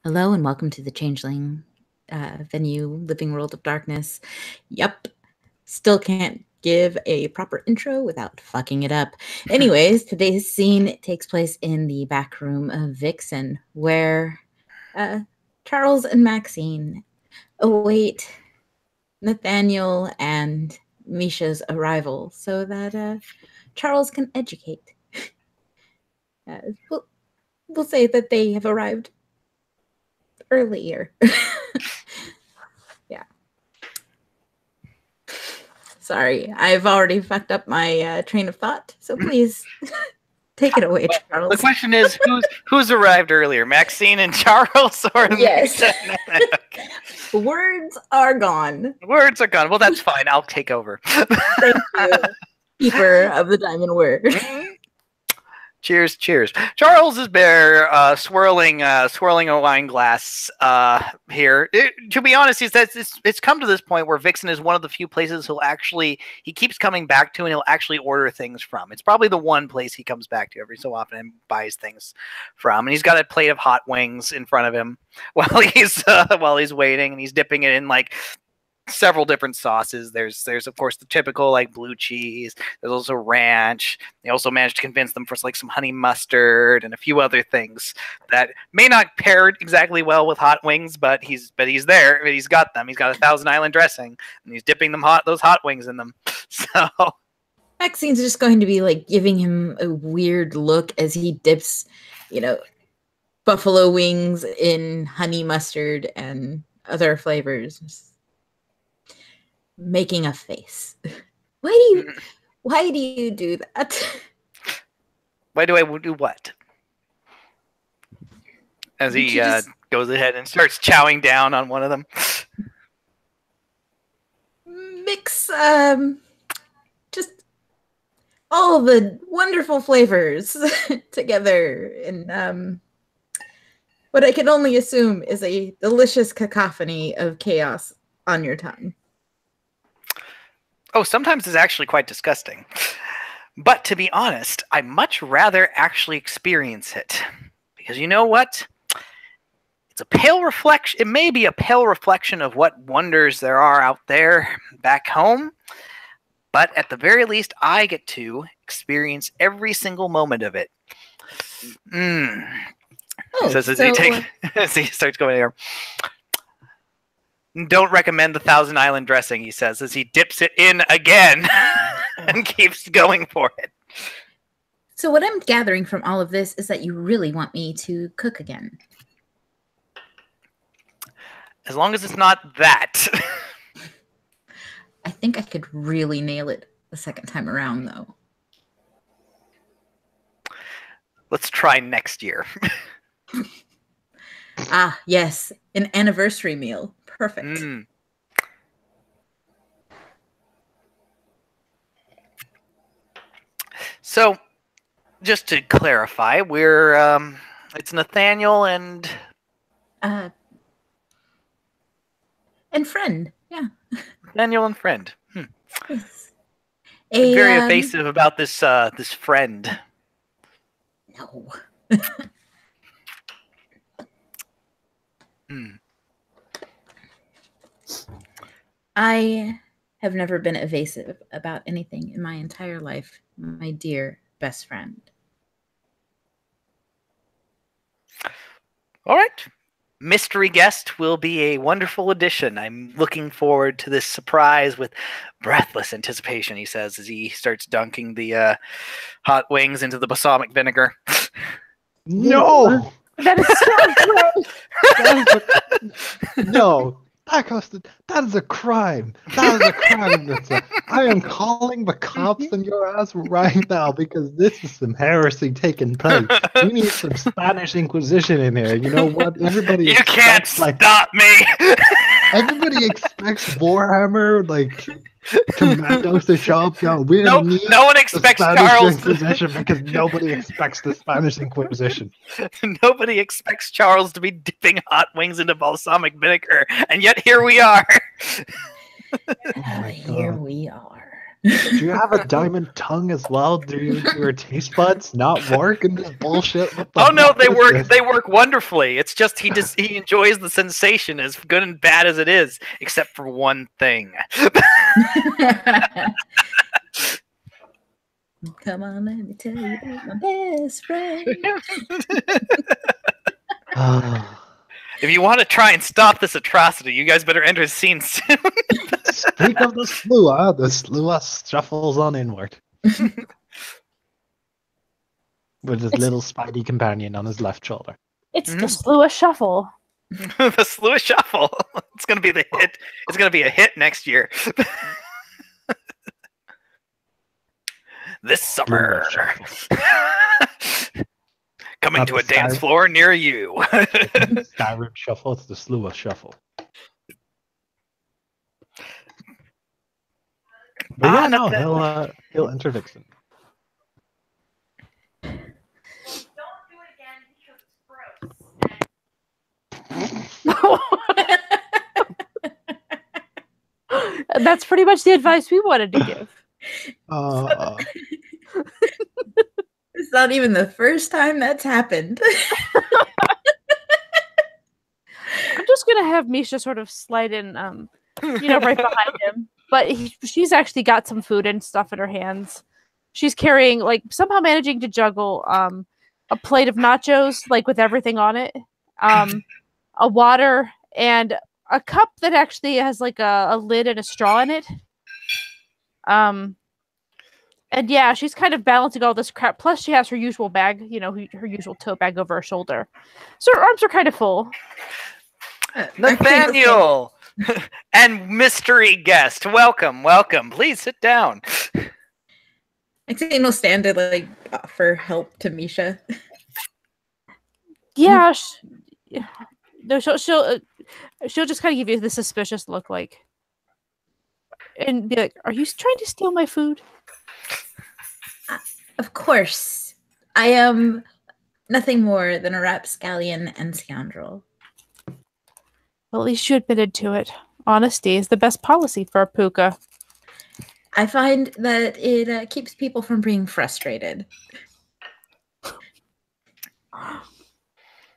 Hello and welcome to the Changeling venue, Living World of Darkness. Yep, still can't give a proper intro without fucking it up. Anyways, today's scene takes place in the back room of Vixen, where Charles and Maxine await Nathaniel and Misha's arrival so that Charles can educate. We'll say that they have arrived earlier. Yeah. Sorry, I've already fucked up my train of thought, so please take it away, Charles. The question is, who's arrived earlier, Maxine and Charles, or yes? Words are gone. Words are gone. Well, that's fine. I'll take over. Thank you, keeper of the diamond word. Cheers, cheers. Charles is there, swirling a wine glass here. To be honest, it's come to this point where Vixen is one of the few places he keeps coming back to, and he'll actually order things from. It's probably the one place he comes back to every so often and buys things from. And he's got a plate of hot wings in front of him while he's waiting, and he's dipping it in like several different sauces. There's of course the typical like blue cheese. There's also ranch. They also managed to convince them for like some honey mustard and a few other things that may not pair exactly well with hot wings, but he's there. He's got them. He's got a Thousand Island dressing, and he's dipping those hot wings in them. So Maxine's just going to be like giving him a weird look as he dips, buffalo wings in honey mustard and other flavors. Making a face. Why do you do that? Why do I do what? As he goes ahead and starts chowing down on one of them. Mix just all the wonderful flavors together in what I can only assume is a delicious cacophony of chaos on your tongue. Oh, sometimes it's actually quite disgusting. But to be honest, I much rather actually experience it. Because you know what? It's a pale reflection. It may be a pale reflection of what wonders there are out there back home. But at the very least, I get to experience every single moment of it. Oh, says as he starts going here. Don't recommend the Thousand Island dressing, he says, as he dips it in again and keeps going for it. So what I'm gathering from all of this is that you really want me to cook again. As long as it's not that. I think I could really nail it the second time around, though. Let's try next year. Ah, yes. An anniversary meal. Perfect. So, just to clarify, it's Nathaniel and friend. Yeah. Nathaniel and friend. Yes. Very evasive about this friend. No. I have never been evasive about anything in my entire life, my dear best friend. All right. Mystery guest will be a wonderful addition. I'm looking forward to this surprise with breathless anticipation, he says, as he starts dunking the hot wings into the balsamic vinegar. No! That is so No! That is a crime. That is a crime. I am calling the cops on your ass right now because this is some heresy taking place. We need some Spanish Inquisition in here. You know what? Everybody you can't stop me. Everybody expects Warhammer, Commandos to show up. No one expects the Spanish Charles Inquisition because nobody expects the Spanish Inquisition. Nobody expects Charles to be dipping hot wings into balsamic vinegar, and yet here we are. Here we are. Do you have a diamond tongue as well? Do your taste buds not work in this bullshit? What the Oh no, fuck they is work. this? They work wonderfully. It's just he enjoys the sensation, as good and bad as it is, except for one thing. Come on, let me tell you about my best friend. If you want to try and stop this atrocity, you guys better enter the scene soon. Speak of the slua shuffles on inward. With his little spidey companion on his left shoulder. It's the Slua Shuffle. The Slew Shuffle. It's gonna be the hit. It's gonna be a hit next year. This summer. Coming Not to a the dance Skyrim- floor near you. Skyrim shuffle, it's the slua shuffle. But yeah, no, he'll enter Vixen. That's pretty much the advice we wanted to give. It's not even the first time that's happened. I'm just gonna have Misha sort of slide in, right behind him. But she's actually got some food and stuff in her hands. She's carrying, somehow managing to juggle a plate of nachos, with everything on it, a water, and a cup that actually has a lid and a straw in it. And yeah, she's kind of balancing all this crap. Plus, she has her usual bag, her usual tote bag over her shoulder. So her arms are kind of full. Nathaniel and mystery guest, welcome. Please sit down. Maxine will stand to offer help to Misha. Yeah, no, she'll just kind of give you the suspicious look, and be like, "Are you trying to steal my food?" Of course, I am nothing more than a rapscallion and scoundrel. Well, at least you admitted to it. Honesty is the best policy for a puka. I find that it keeps people from being frustrated.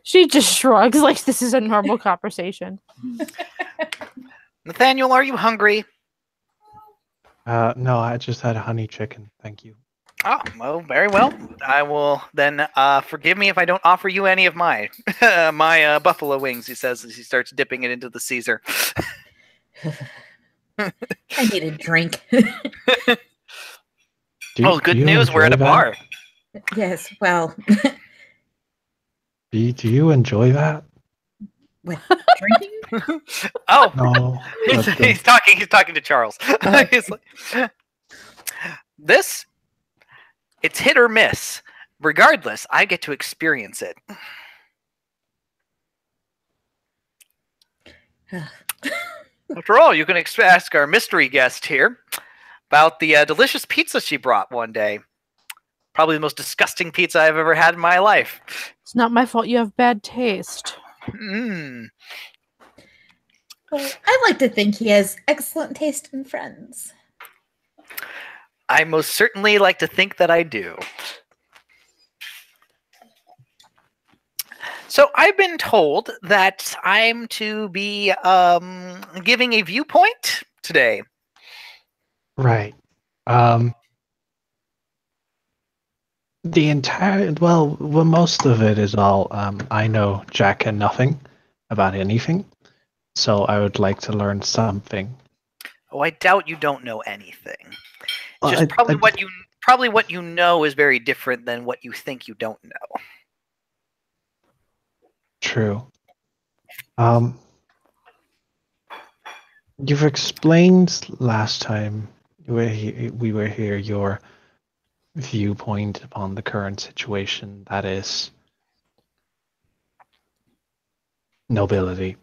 She just shrugs like this is a normal conversation. Nathaniel, are you hungry? No, I just had a honey chicken. Thank you. Oh, well, very well. I will then forgive me if I don't offer you any of my buffalo wings, he says as he starts dipping it into the Caesar. I need a drink. Good news. We're at a bar. Yes, well. Do you enjoy that? With drinking? Oh, no. He's talking to Charles. He's like, this, it's hit or miss. Regardless, I get to experience it. After all, you can ask our mystery guest here about the delicious pizza she brought one day. Probably the most disgusting pizza I've ever had in my life. It's not my fault you have bad taste. Well, I like to think he has excellent taste in friends. I most certainly like to think that I do. So I've been told that I'm to be giving a viewpoint today. Right. Most of it is all I know jack and nothing about anything. So I would like to learn something. Oh, I doubt you don't know anything. Well, Just probably what you know is very different than what you think you don't know. True. You've explained last time we were here your viewpoint upon the current situation, that is nobility.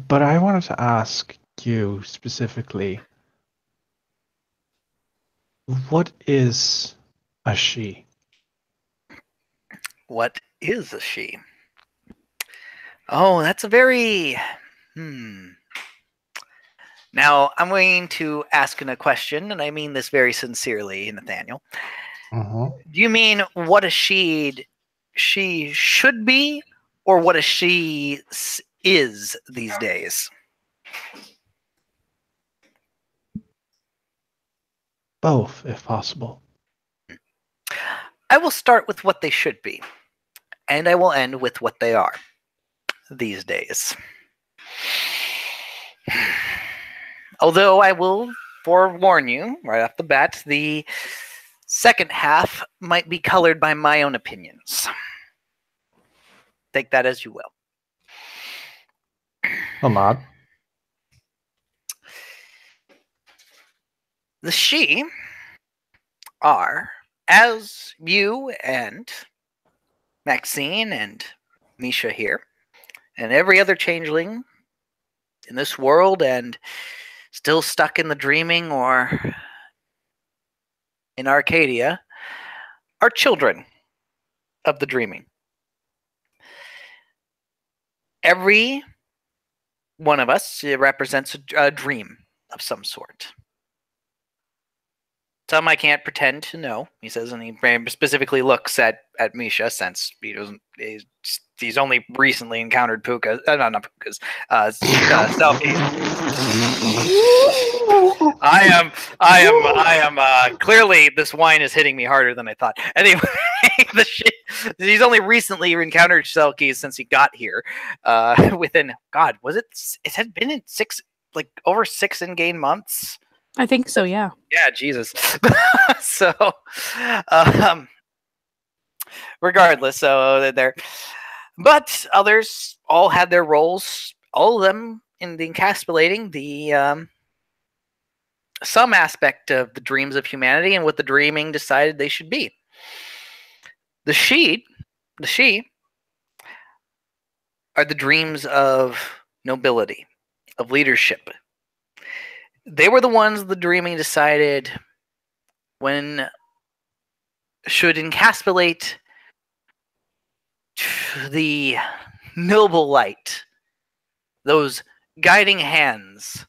But I wanted to ask you specifically, what is a she? What is a she? Oh, that's a very... Now, I'm going to ask a question, and I mean this very sincerely, Nathaniel. Uh-huh. Do you mean what a she should be, or what a she is these days? Both, if possible. I will start with what they should be, and I will end with what they are these days. Although I will forewarn you right off the bat, the second half might be colored by my own opinions. Take that as you will. A nod. The she are, as you and Maxine and Misha here, and every other changeling in this world and still stuck in the dreaming or in Arcadia, are children of the dreaming. Every one of us represents a dream of some sort. Some I can't pretend to know, he says, and he specifically looks at Misha since he doesn't. He's only recently encountered Puka. Not Pukas. Selkies. I am. Clearly, this wine is hitting me harder than I thought. Anyway, he's only recently encountered Selkies since he got here. Within was it? It had been in over 6 in-game months. I think so, yeah. Yeah, Jesus. So, regardless, so they're, but others all had their roles. All of them in the encapsulating the some aspect of the dreams of humanity and what the dreaming decided they should be. The she are the dreams of nobility, of leadership. They were the ones the dreaming decided when should encapsulate the noble light, those guiding hands,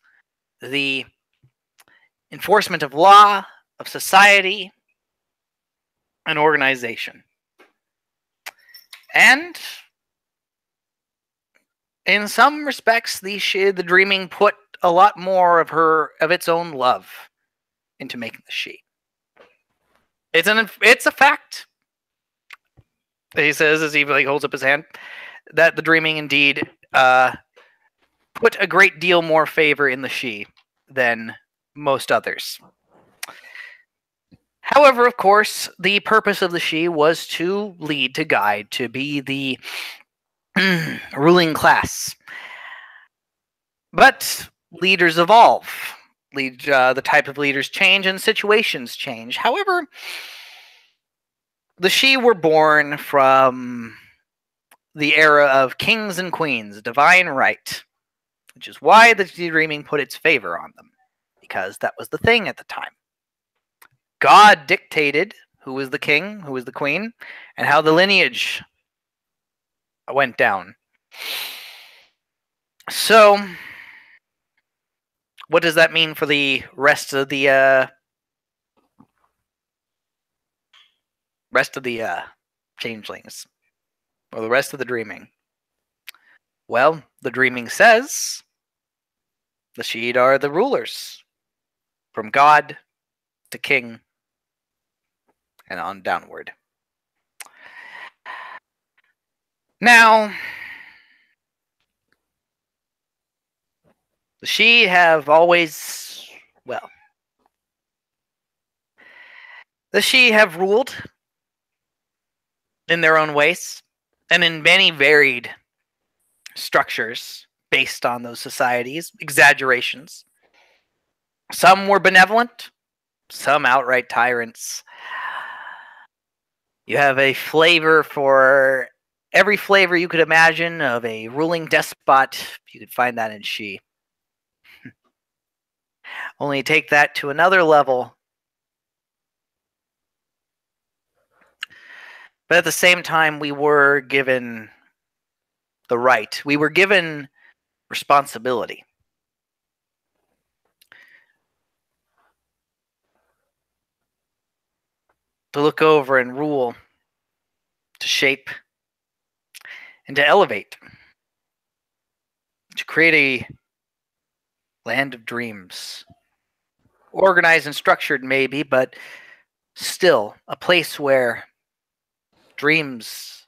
the enforcement of law, of society, and organization. And in some respects, the dreaming put a lot more of its own love into making the she. It's a fact. He says as he holds up his hand that the dreaming indeed put a great deal more favor in the she than most others. However, of course, the purpose of the she was to lead, to guide, to be the ruling class. But leaders evolve. The type of leaders change and situations change. However, the she were born from the era of kings and queens, divine right, which is why the dreaming put its favor on them, because that was the thing at the time. God dictated who was the king, who was the queen, and how the lineage went down. So, what does that mean for the rest of the changelings, or the rest of the dreaming? Well, the dreaming says the Sheed are the rulers, from God to king and on downward. Now, the Sheed have always, the Sheed have ruled in their own ways and in many varied structures based on those societies, exaggerations. Some were benevolent, some outright tyrants. You have a flavor for every flavor you could imagine of a ruling despot. You could find that in she. Only take that to another level. But at the same time, we were given the right. We were given responsibility. To look over and rule, to shape, and to elevate, to create a land of dreams. Organized and structured, maybe, but still a place where dreams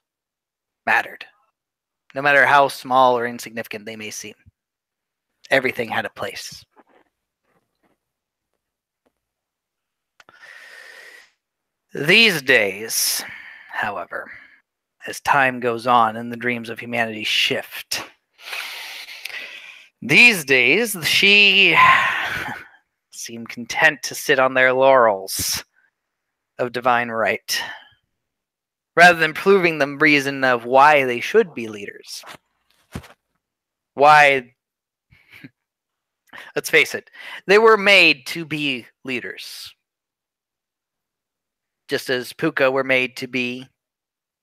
mattered. No matter how small or insignificant they may seem. Everything had a place. These days, however, as time goes on and the dreams of humanity shift, these days she seem content to sit on their laurels of divine right, rather than proving the reason of why they should be leaders. Why, let's face it, they were made to be leaders. Just as Puka were made to be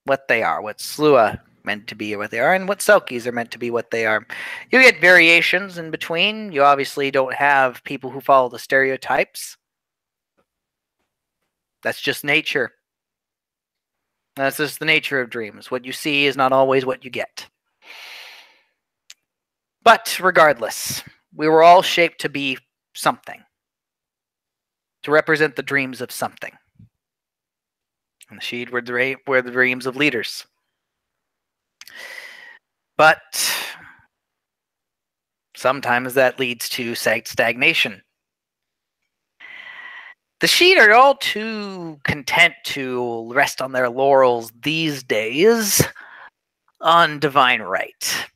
what they are, what Slua meant to be what they are, and what Selkies are meant to be what they are. You get variations in between. You obviously don't have people who follow the stereotypes. That's just nature. That's just the nature of dreams. What you see is not always what you get. But regardless, we were all shaped to be something. To represent the dreams of something. And the Sheed were the dreams of leaders. But sometimes that leads to stagnation. The Sheed are all too content to rest on their laurels these days on divine right.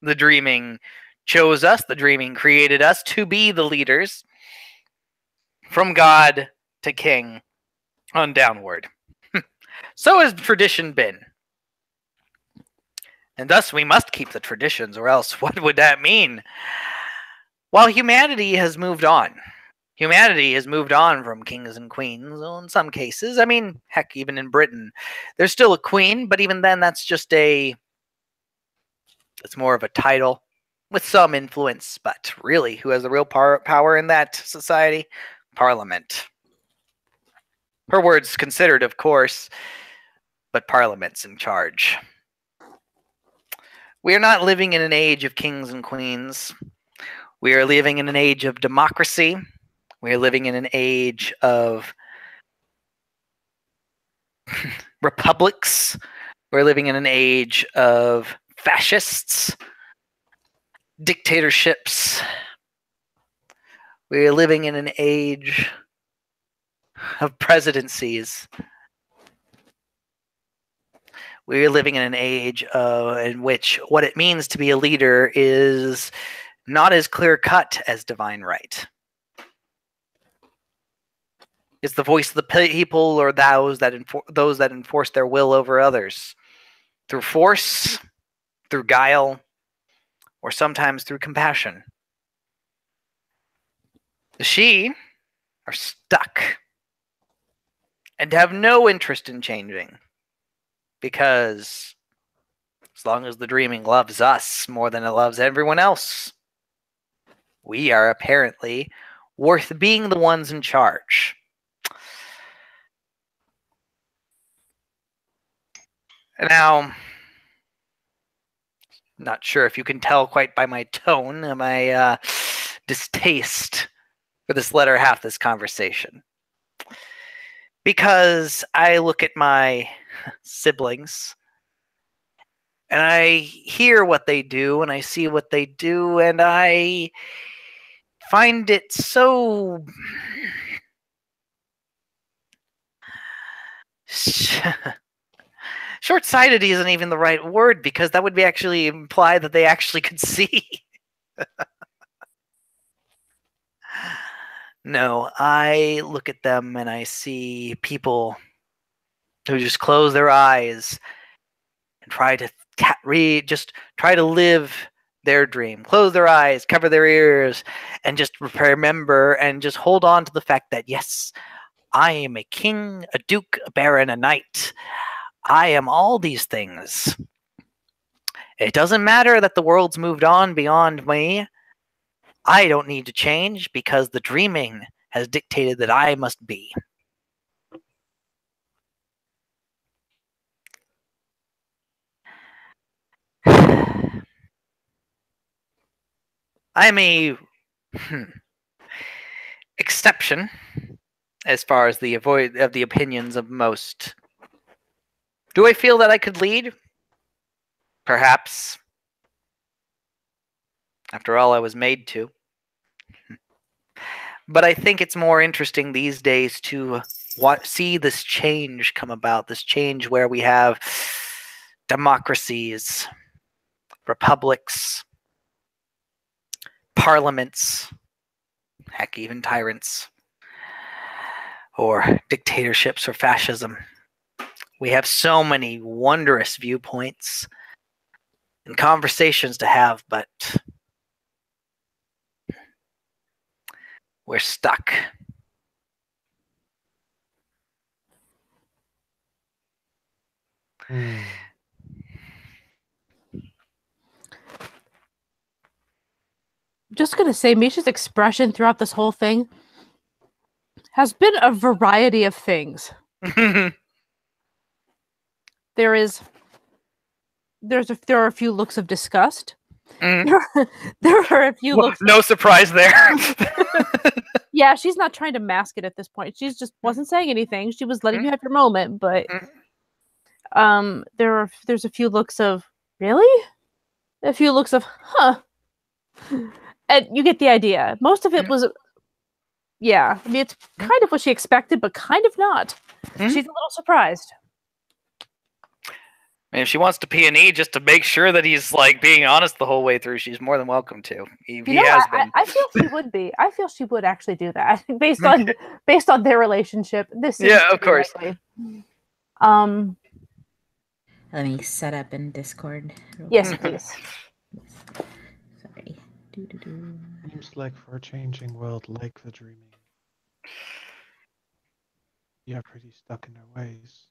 The dreaming chose us, the dreaming created us to be the leaders from God to King on downward. So has tradition been. And thus we must keep the traditions, or else what would that mean? While humanity has moved on. Humanity has moved on from kings and queens, well, in some cases. I mean, heck, even in Britain. There's still a queen, but even then that's just it's more of a title with some influence. But really, who has the real power in that society? Parliament. Her word's considered, of course, but Parliament's in charge. We are not living in an age of kings and queens. We are living in an age of democracy. We are living in an age of republics. We're living in an age of fascists, dictatorships. We are living in an age of presidencies. We're living in an age in which what it means to be a leader is not as clear-cut as divine right. It's the voice of the people or those that enforce their will over others. Through force, through guile, or sometimes through compassion. The She are stuck and have no interest in changing. Because as long as the dreaming loves us more than it loves everyone else, we are apparently worth being the ones in charge. Now, not sure if you can tell quite by my tone and my distaste for this latter half of this conversation. Because I look at my siblings and I hear what they do and I see what they do and I find it so short-sighted isn't even the right word, because that would be actually imply that they actually could see. No, I look at them and I see people who just close their eyes and try to live their dream. Close their eyes, cover their ears, and just remember and just hold on to the fact that, yes, I am a king, a duke, a baron, a knight. I am all these things. It doesn't matter that the world's moved on beyond me. I don't need to change because the dreaming has dictated that I must be. I'm a exception as far as the avoid of the opinions of most. Do I feel that I could lead? Perhaps. After all, I was made to. But I think it's more interesting these days to see this change come about, this change where we have democracies, republics, parliaments, heck, even tyrants, or dictatorships or fascism. We have so many wondrous viewpoints and conversations to have, but we're stuck. Just gonna say, Misha's expression throughout this whole thing has been a variety of things. There are a few looks of disgust. There are a few looks. No surprise there. Yeah, she's not trying to mask it at this point. She just wasn't saying anything. She was letting you have your moment, but there's a few looks of really, a few looks of huh, and you get the idea. Most of it was, yeah. I mean, it's kind of what she expected, but kind of not. She's a little surprised. And if she wants to P&E just to make sure that he's like being honest the whole way through, she's more than welcome to. He has been. I feel she would be. I feel she would actually do that based on their relationship. This is of course. Likely. Let me set up in Discord. Yes, please. Sorry. Seems like for a changing world like the dreaming, you're pretty stuck in their ways.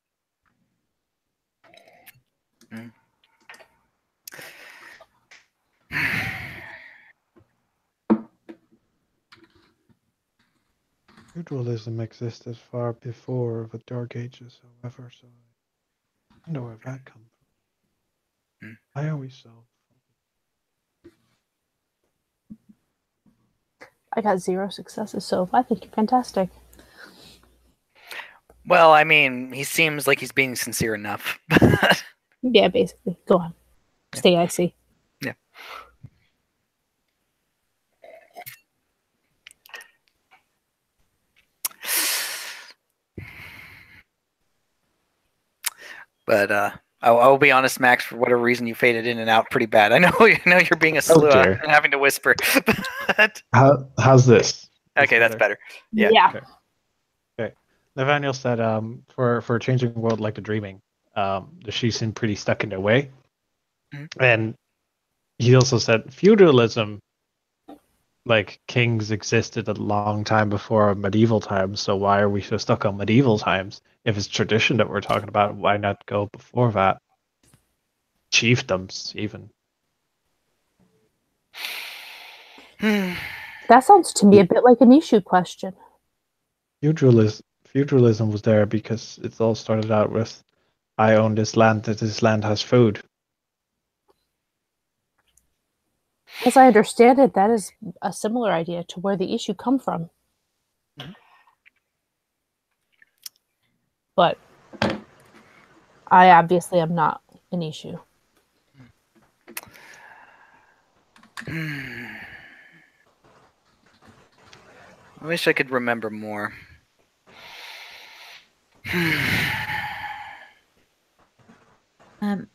Feudalism existed far before the Dark Ages, however, so I wonder where that comes from. I always saw. I got 0 successes, so I think you're fantastic. Well, I mean, he seems like he's being sincere enough. Yeah, basically. Go on. Stay icy. Yeah. But I'll be honest, Max. For whatever reason, you faded in and out pretty bad. I know you're being a slow and having to whisper. But... How's this? Okay, that's better. Yeah. Okay. Nathaniel said, for a changing world like the dreaming, she seemed pretty stuck in their way. And he also said feudalism, like kings existed a long time before medieval times, so why are we so stuck on medieval times? If it's tradition that we're talking about, why not go before that? Chiefdoms, even. That sounds to me a bit like an issue question. Feudalism was there because it all started out with, I own this land, that this land has food. As I understand it, that is a similar idea to where the issue come from. But I obviously am not an issue. I wish I could remember more. I'm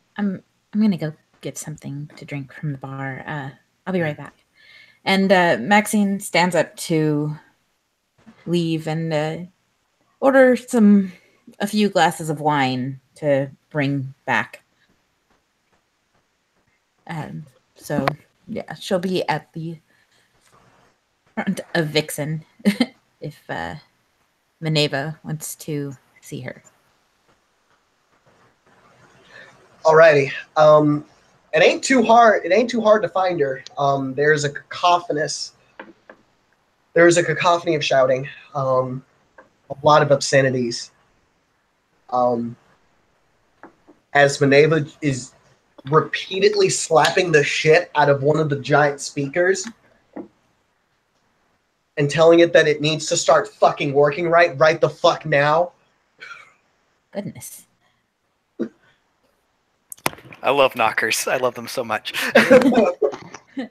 gonna go get something to drink from the bar. I'll be right back. And Maxine stands up to leave and order a few glasses of wine to bring back. So yeah, she'll be at the front of Vixen if Minerva wants to see her. Alrighty. It ain't too hard. It ain't too hard to find her. There's a cacophony of shouting. A lot of obscenities. As Maneva is repeatedly slapping the shit out of one of the giant speakers and telling it that it needs to start fucking working right the fuck now. Goodness. I love knockers. I love them so much.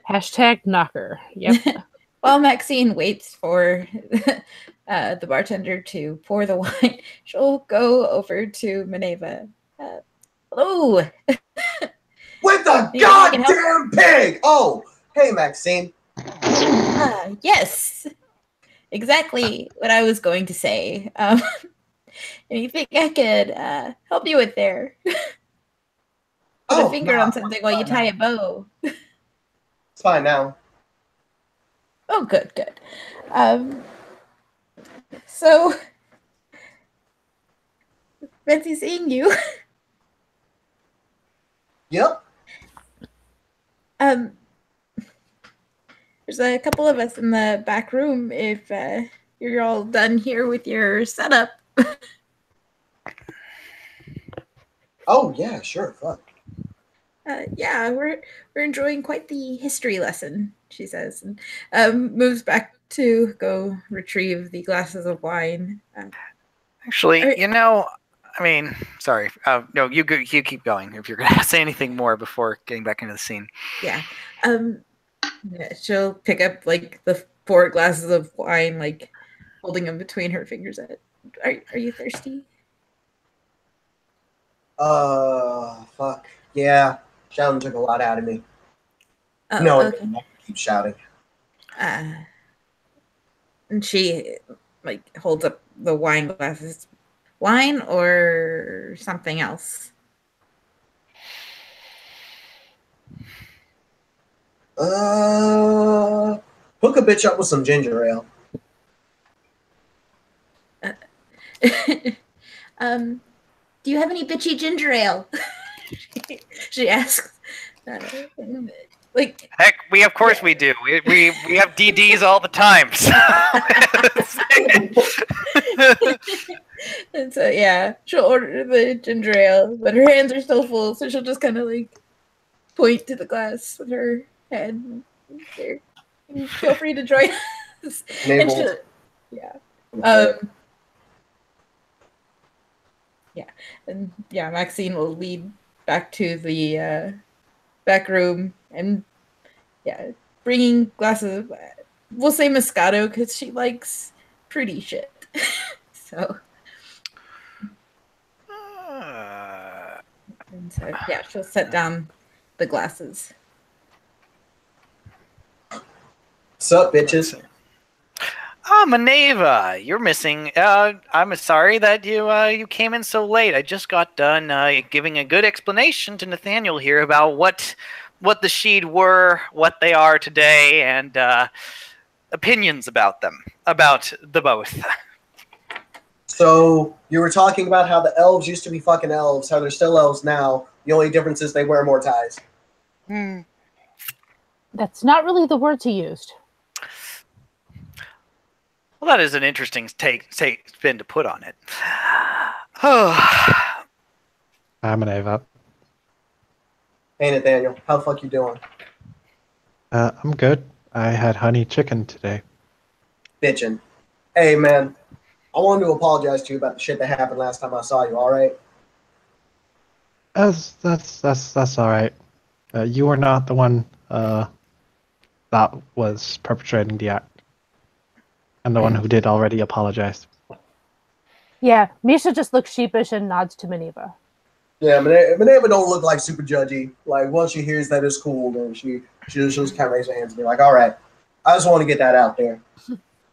Hashtag knocker. Yep. While Maxine waits for the bartender to pour the wine, she'll go over to Maneva. Hello. With the Maybe I can help. goddamn pig! Oh, hey, Maxine. Yes. Exactly what I was going to say. Anything I could help you with there? Put a finger on something while you tie a bow. It's fine now. Oh, good. So, fancy seeing you. Yep. There's a couple of us in the back room if you're all done here with your setup. Oh, yeah, sure, fuck. Yeah, we're enjoying quite the history lesson, she says, and moves back to go retrieve the glasses of wine. Actually, sorry. No, you keep going if you're going to say anything more before getting back into the scene. Yeah. She'll pick up like the 4 glasses of wine, like holding them between her fingers. Are you thirsty? Fuck. Yeah. Shouting took a lot out of me. Oh, No, okay. I keep shouting. And she like holds up the wine glasses. Wine or something else? Hook a bitch up with some ginger ale. Do you have any bitchy ginger ale? She asks. Like, heck, we do. We have DDs all the time. So. And so yeah, she'll order the ginger ale, but her hands are still full, so she'll just kind of like point to the glass with her head. There, feel free to join us. And she'll, Maxine will lead back to the back room and bringing glasses of, we'll say Moscato because she likes fruity shit. So. And so, she'll set down the glasses. What's up, bitches? Maneva, you're missing. I'm sorry that you came in so late. I just got done giving a good explanation to Nathaniel here about what the Sidhe were, what they are today, and opinions about them, about the both. So you were talking about how the elves used to be fucking elves, how they're still elves now. The only difference is they wear more ties. That's not really the words he used. Well, that is an interesting spin to put on it. I'm an Ava. Hey, Nathaniel, how the fuck you doing? I'm good. I had honey chicken today. Bitchin'. Hey, man, I wanted to apologize to you about the shit that happened last time I saw you, alright? That's all right. You were not the one that was perpetrating the act. I'm the one who did already apologize. Yeah, Misha just looks sheepish and nods to Maneva. Yeah, Maneva don't look like super judgy. Like, once she hears that it's cool, then she'll just kind of raise her hands and be like, all right, I just want to get that out there.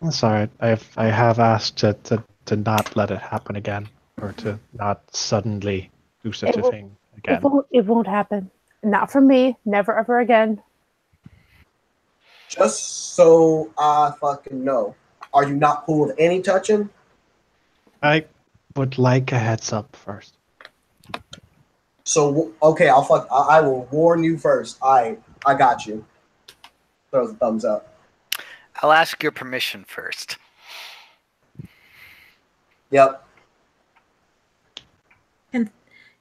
That's all right. I have asked to not let it happen again, or to not suddenly do such a thing again. It won't happen. Not from me. Never ever again. Just so I fucking know, are you not cool with any touching? I would like a heads up first. So okay, I will warn you first. I got you. Throws a thumbs up. I'll ask your permission first. Yep.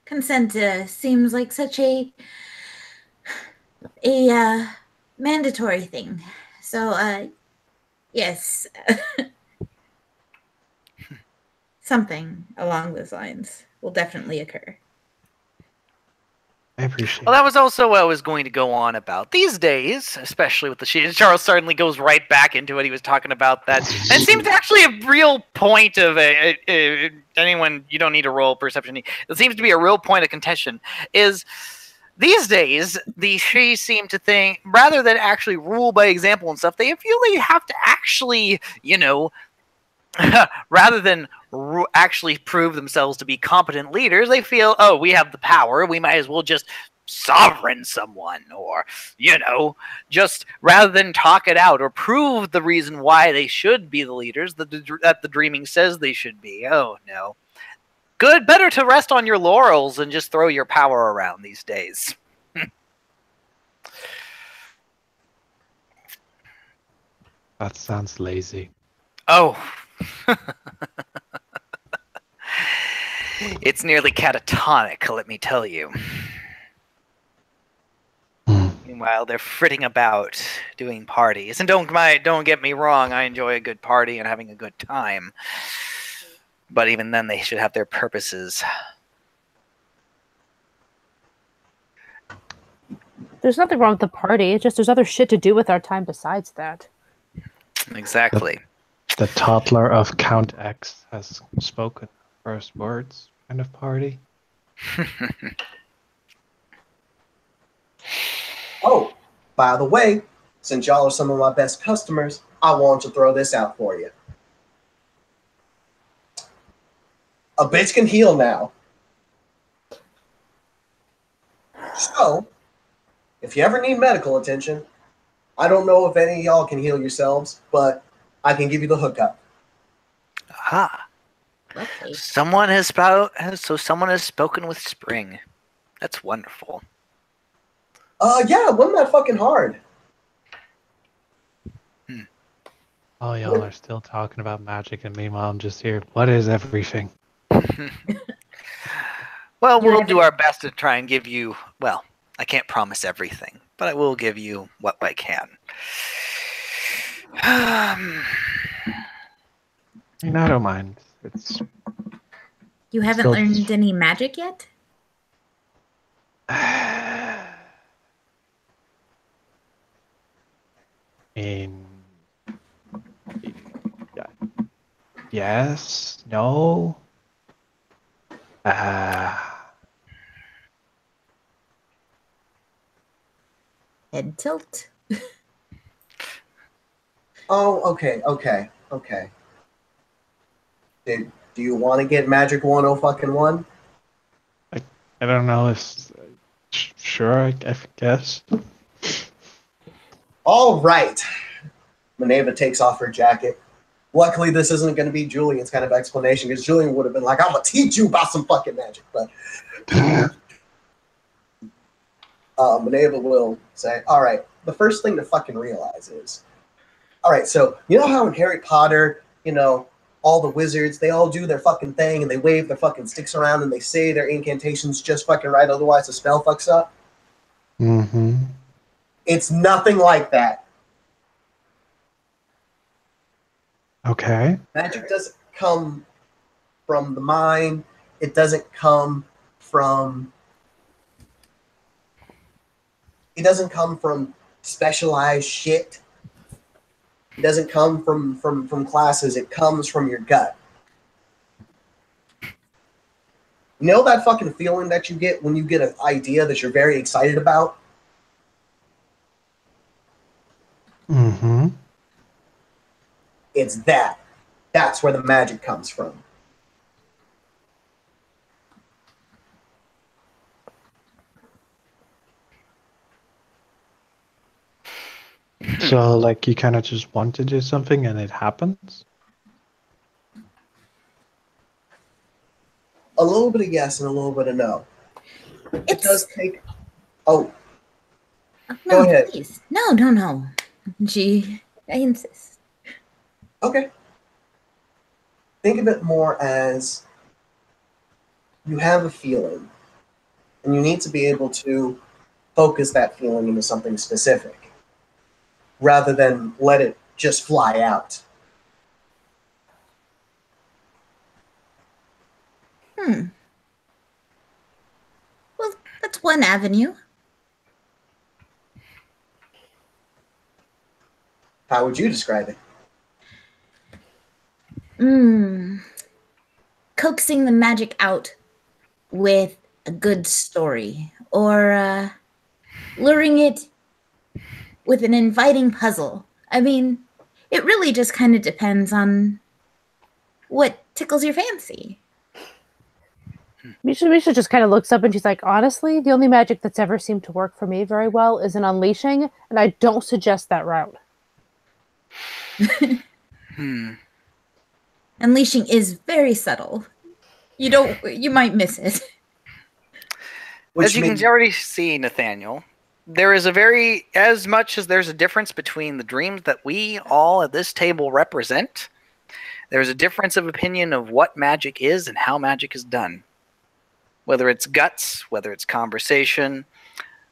Consent seems like such a mandatory thing. So, yes, something along those lines will definitely occur. I appreciate Well, that was also what I was going to go on about. These days, especially with the sheet, Charles suddenly goes right back into it. He was talking about that. And it seems actually a real point of anyone, you don't need to roll perception. It seems to be a real point of contention, is these days, the she seem to think, rather than actually rule by example and stuff, they feel they have to actually, rather than actually prove themselves to be competent leaders, they feel, oh, we have the power, we might as well just sovereign someone, or, just rather than talk it out or prove the reason why they should be the leaders that the dreaming says they should be. Oh, no. Good, better to rest on your laurels and just throw your power around these days. That sounds lazy. Oh. It's nearly catatonic, let me tell you. Meanwhile, they're fritting about doing parties. And don't get me wrong, I enjoy a good party and having a good time. But even then, they should have their purposes. There's nothing wrong with the party. It's just there's other shit to do with our time besides that. Exactly. The toddler of Count X has spoken first words kind of party. Oh, by the way, since y'all are some of my best customers, I want to throw this out for you. A bitch can heal now. So, if you ever need medical attention, I don't know if any of y'all can heal yourselves, but I can give you the hookup. Aha. Lovely. Someone has spoken with Spring. That's wonderful. Yeah, it wasn't that fucking hard. Oh, y'all are still talking about magic, and meanwhile I'm just here. What is everything? Well, we'll do our best to try and give you, well, I can't promise everything, but I will give you what I can. I mean, I don't mind. It's You haven't Still- learned any magic yet? Yes, no. Head tilt? Oh, okay. Do you want to get Magic 101? I don't know. Sure, I guess. All right. Minerva takes off her jacket. Luckily, this isn't going to be Julian's kind of explanation, because Julian would have been like, I'm going to teach you about some fucking magic. But Minerva will say, all right, the first thing to fucking realize is, all right, so you know how in Harry Potter, all the wizards, they all do their fucking thing and they wave their fucking sticks around and they say their incantations just fucking right, otherwise the spell fucks up? Mm-hmm. It's nothing like that. Okay. Magic doesn't come from the mind. It doesn't come from specialized shit. It doesn't come from classes. It comes from your gut. You know that fucking feeling that you get when you get an idea that you're very excited about? Mm-hmm. It's that. That's where the magic comes from. So, like, you kind of just want to do something and it happens? A little bit of yes and a little bit of no. It does take. Oh, No, Go ahead. please. No. I insist. okay. Think of it more as you have a feeling, and you need to be able to focus that feeling into something specific, rather than let it just fly out. Well, that's one avenue. How would you describe it? Coaxing the magic out with a good story, or luring it with an inviting puzzle. I mean, it really just kind of depends on what tickles your fancy. Misha just kind of looks up and she's like, honestly, the only magic that's ever seemed to work for me very well is an unleashing, and I don't suggest that route. Unleashing is very subtle. You might miss it. As you can already see, Nathaniel, there is as much as there's a difference between the dreams that we all at this table represent, there's a difference of opinion of what magic is and how magic is done. Whether it's guts, whether it's conversation,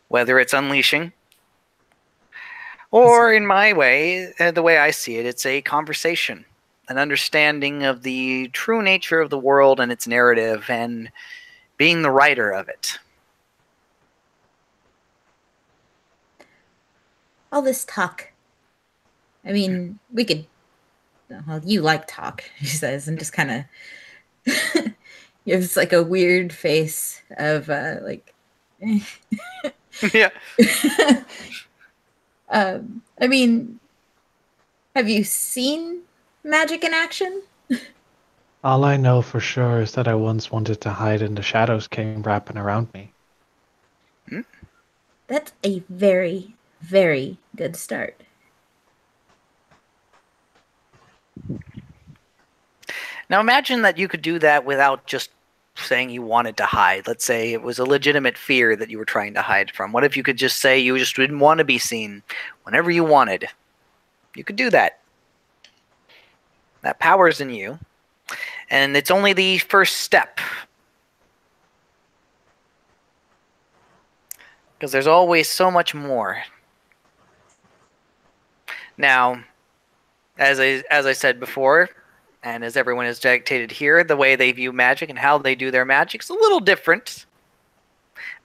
whether it's unleashing. Or in my way, the way I see it, it's a conversation. An understanding of the true nature of the world and its narrative and being the writer of it. All this talk. I mean, we could... Well, you like talk, he says, and just kind of... gives like a weird face of like... Yeah. I mean, have you seen magic in action? All I know for sure is that I once wanted to hide and the shadows came wrapping around me. That's a very, very good start. Now imagine that you could do that without just saying you wanted to hide. Let's say it was a legitimate fear that you were trying to hide from. What if you could just say you just didn't want to be seen whenever you wanted? You could do that. That power is in you. And it's only the first step. Because there's always so much more. Now, as I said before, and as everyone has dictated here, the way they view magic and how they do their magic is a little different.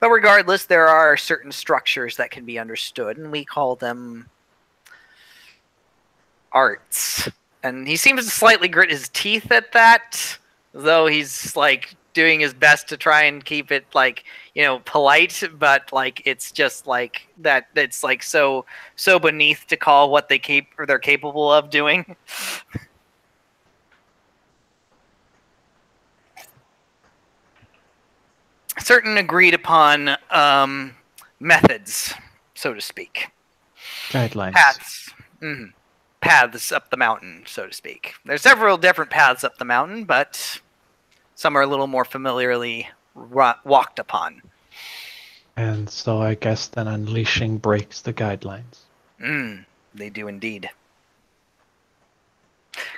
But regardless, there are certain structures that can be understood, and we call them arts. And he seems to slightly grit his teeth at that, though he's like doing his best to try and keep it like, you know, polite, but like it's just like that it's like so beneath to call what they're capable of doing. Certain agreed upon methods, so to speak. Guidelines. Paths. Mm-hmm. Paths up the mountain, so to speak. There's several different paths up the mountain, but some are a little more familiarly walked upon. And so I guess then unleashing breaks the guidelines. They do indeed.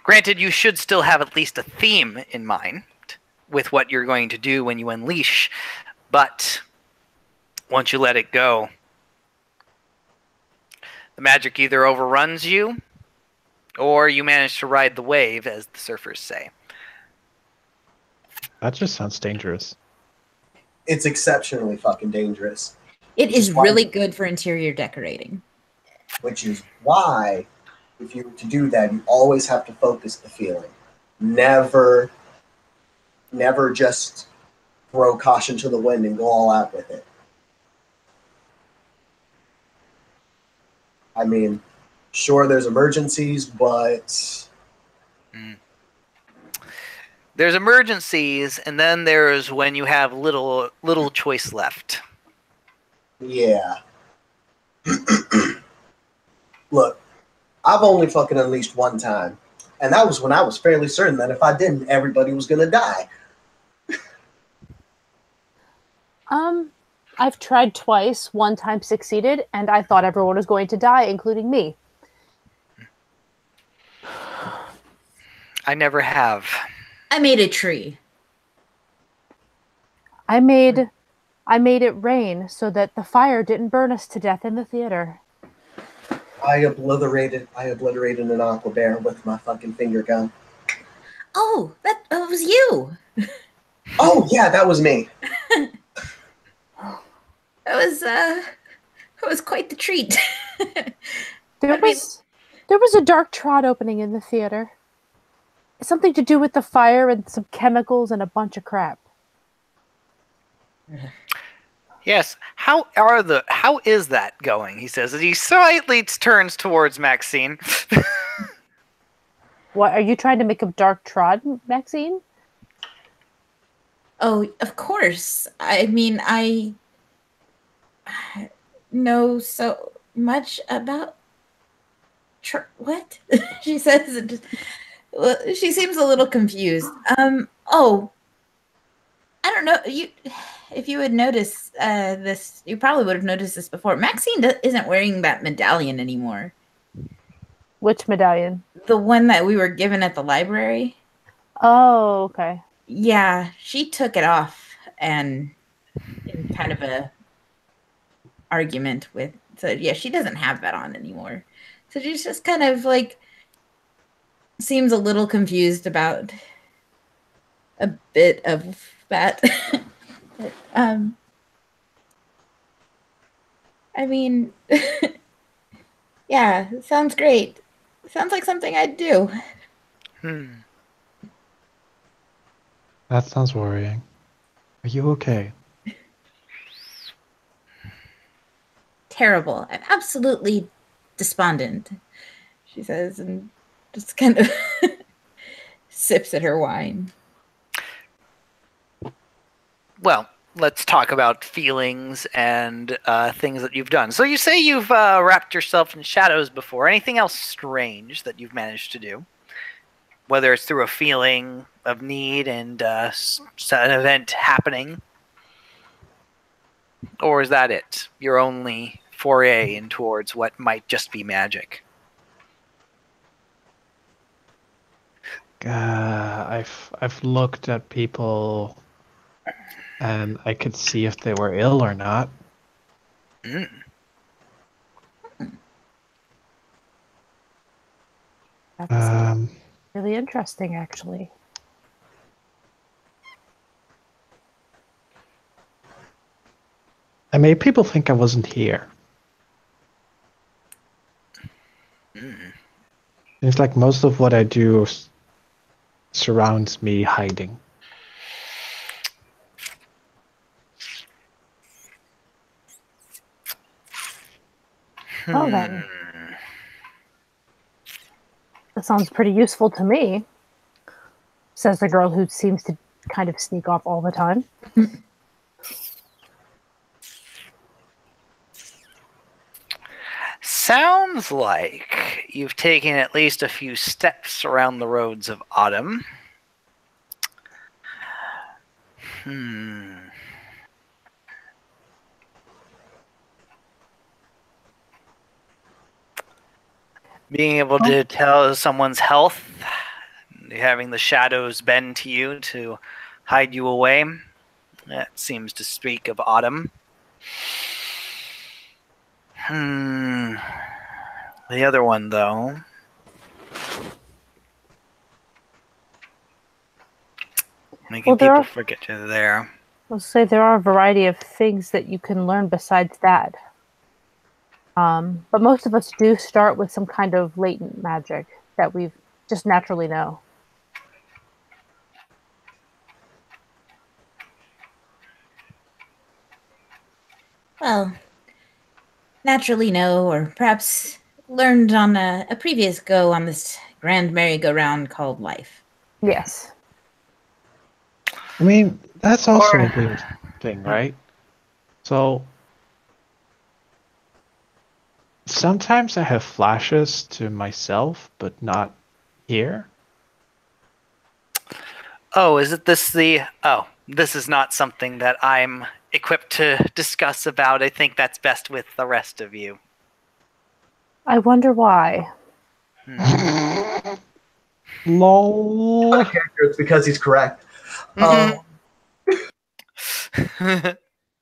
Granted, you should still have at least a theme in mind with what you're going to do when you unleash, but once you let it go, the magic either overruns you or you manage to ride the wave, as the surfers say. That just sounds dangerous. It's exceptionally fucking dangerous. It is really good for interior decorating. Which is why, if you were to do that, you always have to focus the feeling. Never just throw caution to the wind and go all out with it. I mean, sure, there's emergencies, but... There's emergencies, and then there's when you have little choice left. Yeah. Look, I've only fucking unleashed one time. And that was when I was fairly certain that if I didn't, everybody was going to die. I've tried twice. One time succeeded, and I thought everyone was going to die, including me. I never have. I made a tree. I made it rain so that the fire didn't burn us to death in the theater. I obliterated an aqua bear with my fucking finger gun. Oh, that was you. Oh yeah, that was me. That was quite the treat. There was a dark trot opening in the theater. Something to do with the fire and some chemicals and a bunch of crap. Yes. How is that going? He says as he slightly turns towards Maxine. What, are you trying to make a dark trot, Maxine? Oh, of course. I mean, I know so much about what she says. And well, she seems a little confused. Oh, I don't know. If you would notice this, you probably would have noticed this before. Maxine isn't wearing that medallion anymore. Which medallion? The one that we were given at the library. Oh, okay. Yeah, she took it off and in kind of a argument with. So yeah, she doesn't have that on anymore. So she's just kind of like seems a little confused about a bit of that. But, I mean, yeah, it sounds great. Sounds like something I'd do. That sounds worrying. Are you okay? Terrible. I'm absolutely despondent, she says, and just kind of sips at her wine. Well, let's talk about feelings and things that you've done. So you say you've wrapped yourself in shadows before. Anything else strange that you've managed to do? Whether it's through a feeling of need and an event happening? Or is that it? Your only foray in towards what might just be magic? I've looked at people and I could see if they were ill or not. That's really interesting, actually. I made people think I wasn't here. It's like most of what I do surrounds me hiding. Oh, then. That sounds pretty useful to me, says the girl who seems to kind of sneak off all the time. Sounds like you've taken at least a few steps around the roads of autumn. Being able to tell someone's health, having the shadows bend to you to hide you away, that seems to speak of autumn. The other one, though. Making people forget you're there. I'll say there are a variety of things that you can learn besides that. But most of us do start with some kind of latent magic that we just naturally know. Well, naturally know, or perhaps learned on a previous go on this grand merry-go-round called life. Yes. I mean, that's also a weird thing, right? So, sometimes I have flashes to myself, but not here. Oh, is it this this is not something that I'm equipped to discuss about. I think that's best with the rest of you. I wonder why. Lol. It's because he's correct. Mhm.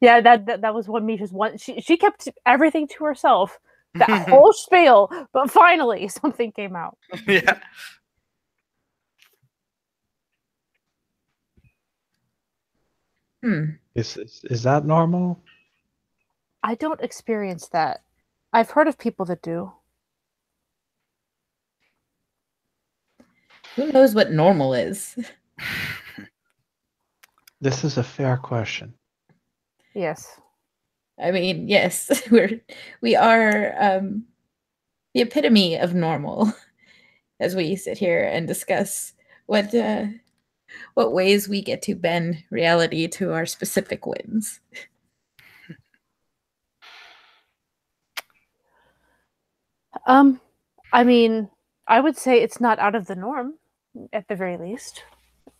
Yeah, that was what Misha's one. She kept everything to herself. That whole spiel, but finally something came out. Yeah. Is that normal? I don't experience that. I've heard of people that do. Who knows what normal is? This is a fair question. Yes. I mean, yes, we are the epitome of normal as we sit here and discuss what ways we get to bend reality to our specific whims. I mean, I would say it's not out of the norm, at the very least.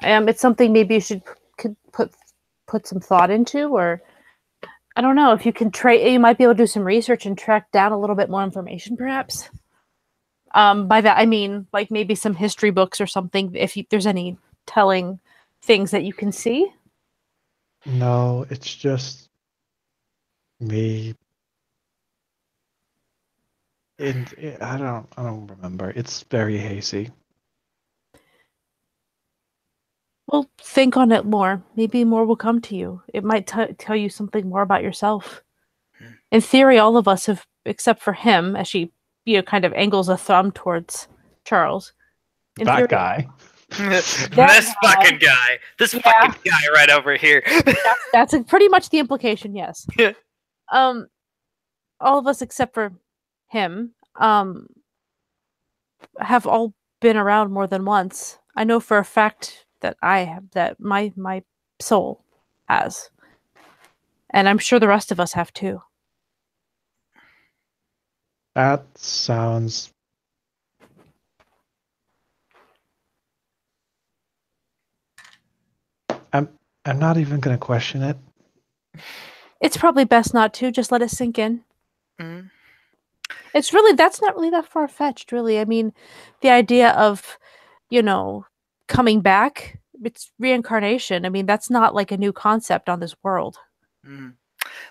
It's something maybe you could put some thought into, or I don't know if you can you might be able to do some research and track down a little bit more information, perhaps. By that I mean like maybe some history books or something. If there's any telling things that you can see. No, it's just me. And I don't remember. It's very hazy. Well, think on it more. Maybe more will come to you. It might tell you something more about yourself. In theory, all of us have, except for him, as she, kind of angles a thumb towards Charles. In That theory, guy. This guy. fucking guy. This fucking guy right over here. That's pretty much the implication. Yes. Yeah. All of us except for him, have all been around more than once. I know for a fact that my soul has, and I'm sure the rest of us have too. That sounds. I'm not even gonna question it. It's probably best not to. Just let it sink in. Mm-hmm. That's not really that far-fetched, really. I mean, the idea of, coming back, it's reincarnation. I mean, that's not like a new concept on this world. Mm.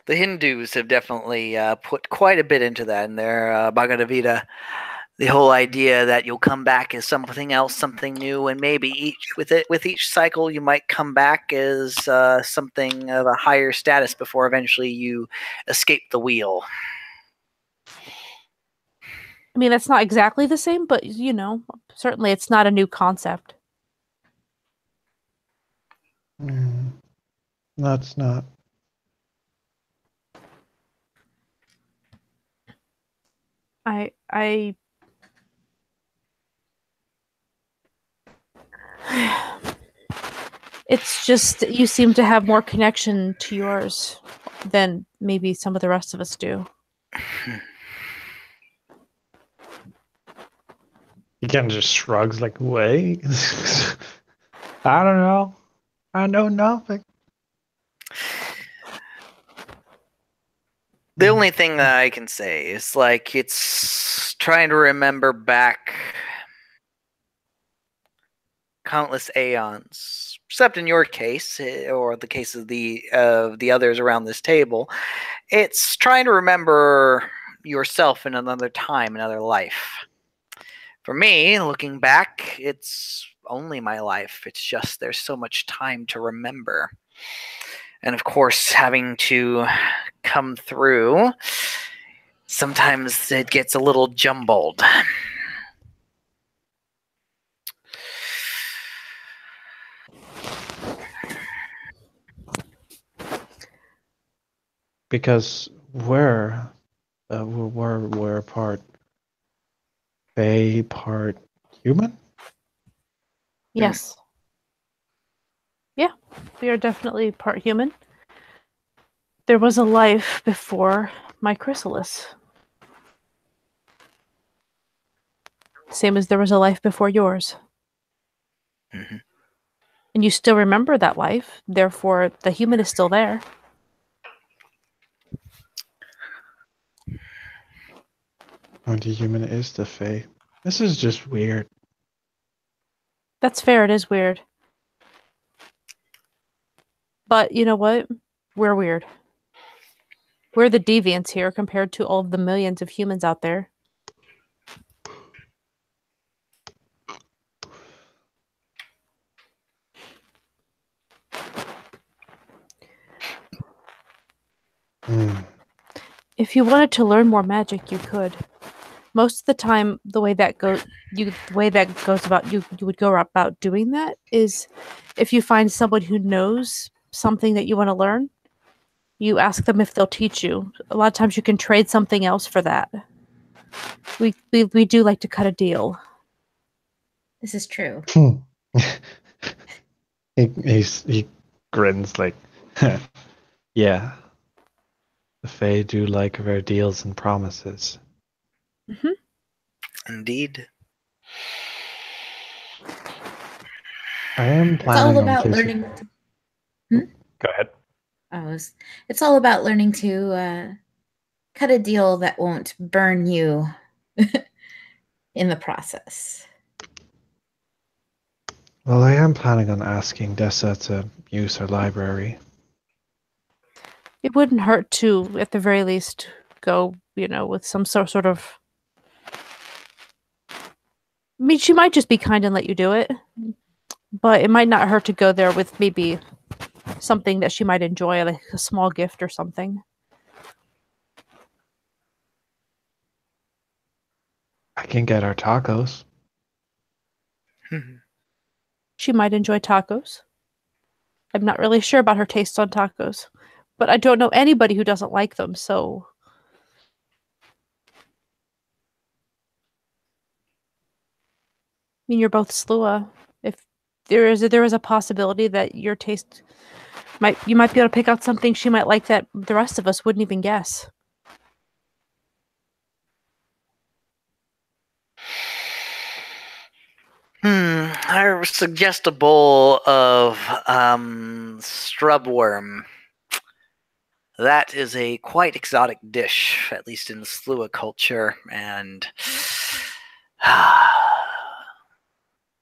The Hindus have definitely put quite a bit into that in their Bhagavad Gita. The whole idea that you'll come back as something else, something new, and maybe with each cycle you might come back as something of a higher status before eventually you escape the wheel. I mean, that's not exactly the same, but certainly it's not a new concept. No, it's not. I It's just you seem to have more connection to yours than maybe some of the rest of us do. He kind of just shrugs like, wait. I don't know. I know nothing. The only thing that I can say is like it's trying to remember back countless aeons, except in your case, or the case of the others around this table. It's trying to remember yourself in another time, another life. For me, looking back, it's only my life. It's just there's so much time to remember. And of course, having to come through, sometimes it gets a little jumbled. Because we're part Fae, part human? Yes. Yeah, we are definitely part human. There was a life before my chrysalis. Same as there was a life before yours. Mm-hmm. And you still remember that life, therefore the human is still there. Anti-human is the Fae. This is just weird. That's fair. It is weird. But you know what? We're weird. We're the deviants here compared to all of the millions of humans out there. If you wanted to learn more magic, you could. Most of the time, the way that goes about you would go about doing that is if you find someone who knows something that you want to learn, you ask them if they'll teach you. A lot of times you can trade something else for that. We do like to cut a deal. This is true. He grins like, yeah. The Fae do like their deals and promises. Mm-hmm. Indeed. I am It's all planning on about visiting. learning. Go ahead. It's all about learning to cut a deal that won't burn you in the process. Well, I am planning on asking Dessa to use her library. It wouldn't hurt to, at the very least, go, with some sort of... I mean, she might just be kind and let you do it, but it might not hurt to go there with maybe something that she might enjoy, like a small gift or something. I can get her tacos. She might enjoy tacos. I'm not really sure about her taste on tacos, but I don't know anybody who doesn't like them, so... I mean, you're both Slua. If there is a possibility that your taste you might be able to pick out something she might like that the rest of us wouldn't even guess. I suggest a bowl of strubworm. That is a quite exotic dish, at least in the Slua culture, and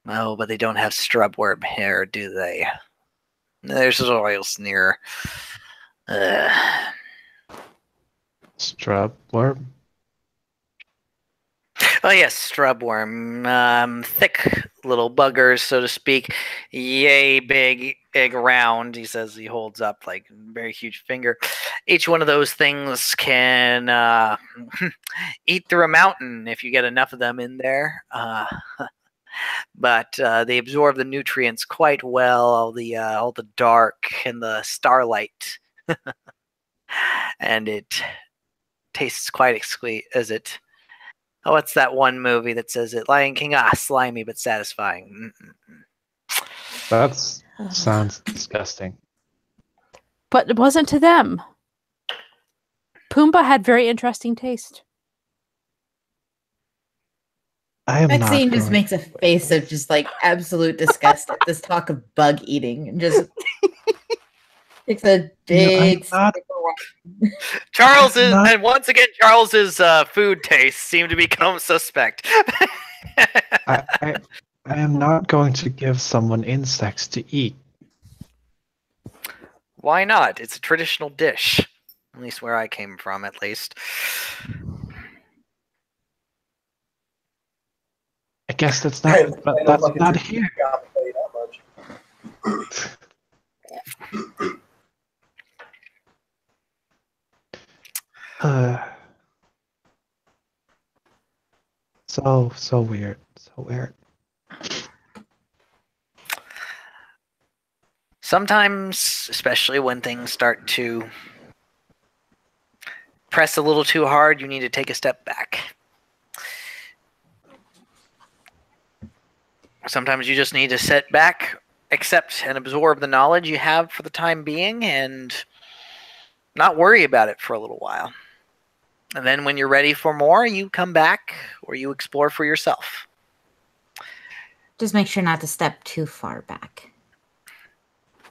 oh, but they don't have strubworm here, do they? There's a royal sneer. Strubworm? Oh yes, strubworm. Thick little buggers, so to speak. Yay big, round. He says he holds up like a very huge finger. Each one of those things can eat through a mountain if you get enough of them in there. But they absorb the nutrients quite well. All the dark and the starlight, and it tastes quite exquisite. Oh, what's that one movie that says it? Lion King, slimy but satisfying. That sounds disgusting. But it wasn't to them. Pumbaa had very interesting taste. Maxine just makes a face of just like absolute disgust at this talk of bug eating and just takes a big Charles's and once again Charles's food tastes seem to become suspect. I am not going to give someone insects to eat. Why not? It's a traditional dish. At least where I came from, at least. I guess that's not. That's not here. So weird. So weird. Sometimes, especially when things start to press a little too hard, you need to take a step back. Sometimes you just need to sit back, accept and absorb the knowledge you have for the time being, and not worry about it for a little while. And then when you're ready for more, you come back or you explore for yourself. Just make sure not to step too far back.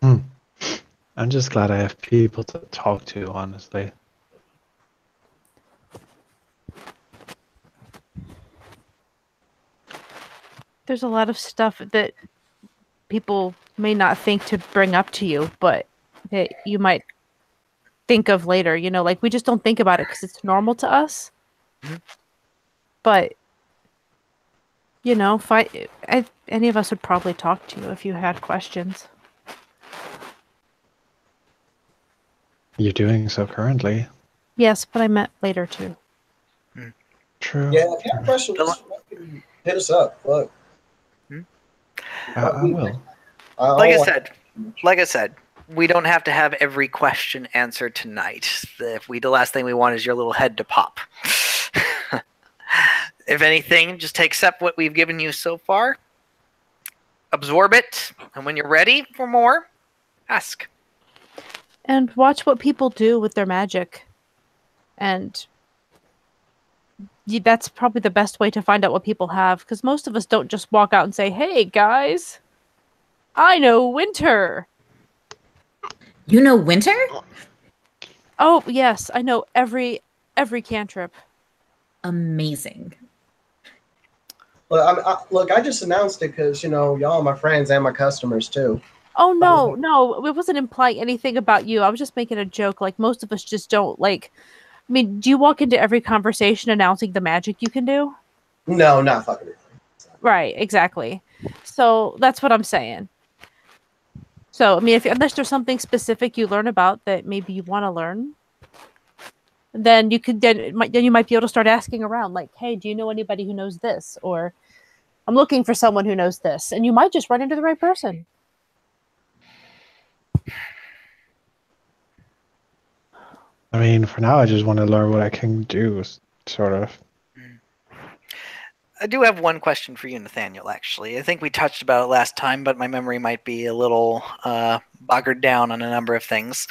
I'm just glad I have people to talk to, honestly. There's a lot of stuff that people may not think to bring up to you, but that you might think of later. You know, like we just don't think about it because it's normal to us. Mhm. But you know, any of us would probably talk to you if you had questions. You're doing so currently. Yes, but I meant later too. True. Yeah, if you have questions, just fucking hit us up. Look, I will. Like I said, we don't have to have every question answered tonight. The last thing we want is your little head to pop. If anything, just accept what we've given you so far, absorb it, and when you're ready for more, ask. And watch what people do with their magic. And that's probably the best way to find out what people have, because most of us don't just walk out and say, "Hey guys, I know winter." You know winter? Oh yes, I know every cantrip. Amazing. Look, I just announced it because y'all are my friends and my customers too. Oh no, it wasn't implying anything about you. I was just making a joke. Like most of us just don't like. I mean, do you walk into every conversation announcing the magic you can do? No, not fucking it. Right, exactly. So that's what I'm saying. So I mean, unless there's something specific you learn about that maybe you want to learn, then you might be able to start asking around, like, "Hey, do you know anybody who knows this?" Or "I'm looking for someone who knows this," and you might just run into the right person. I mean, for now, I just want to learn what I can do, sort of. I do have one question for you, Nathaniel, actually. I think we touched about it last time, but my memory might be a little boggered down on a number of things.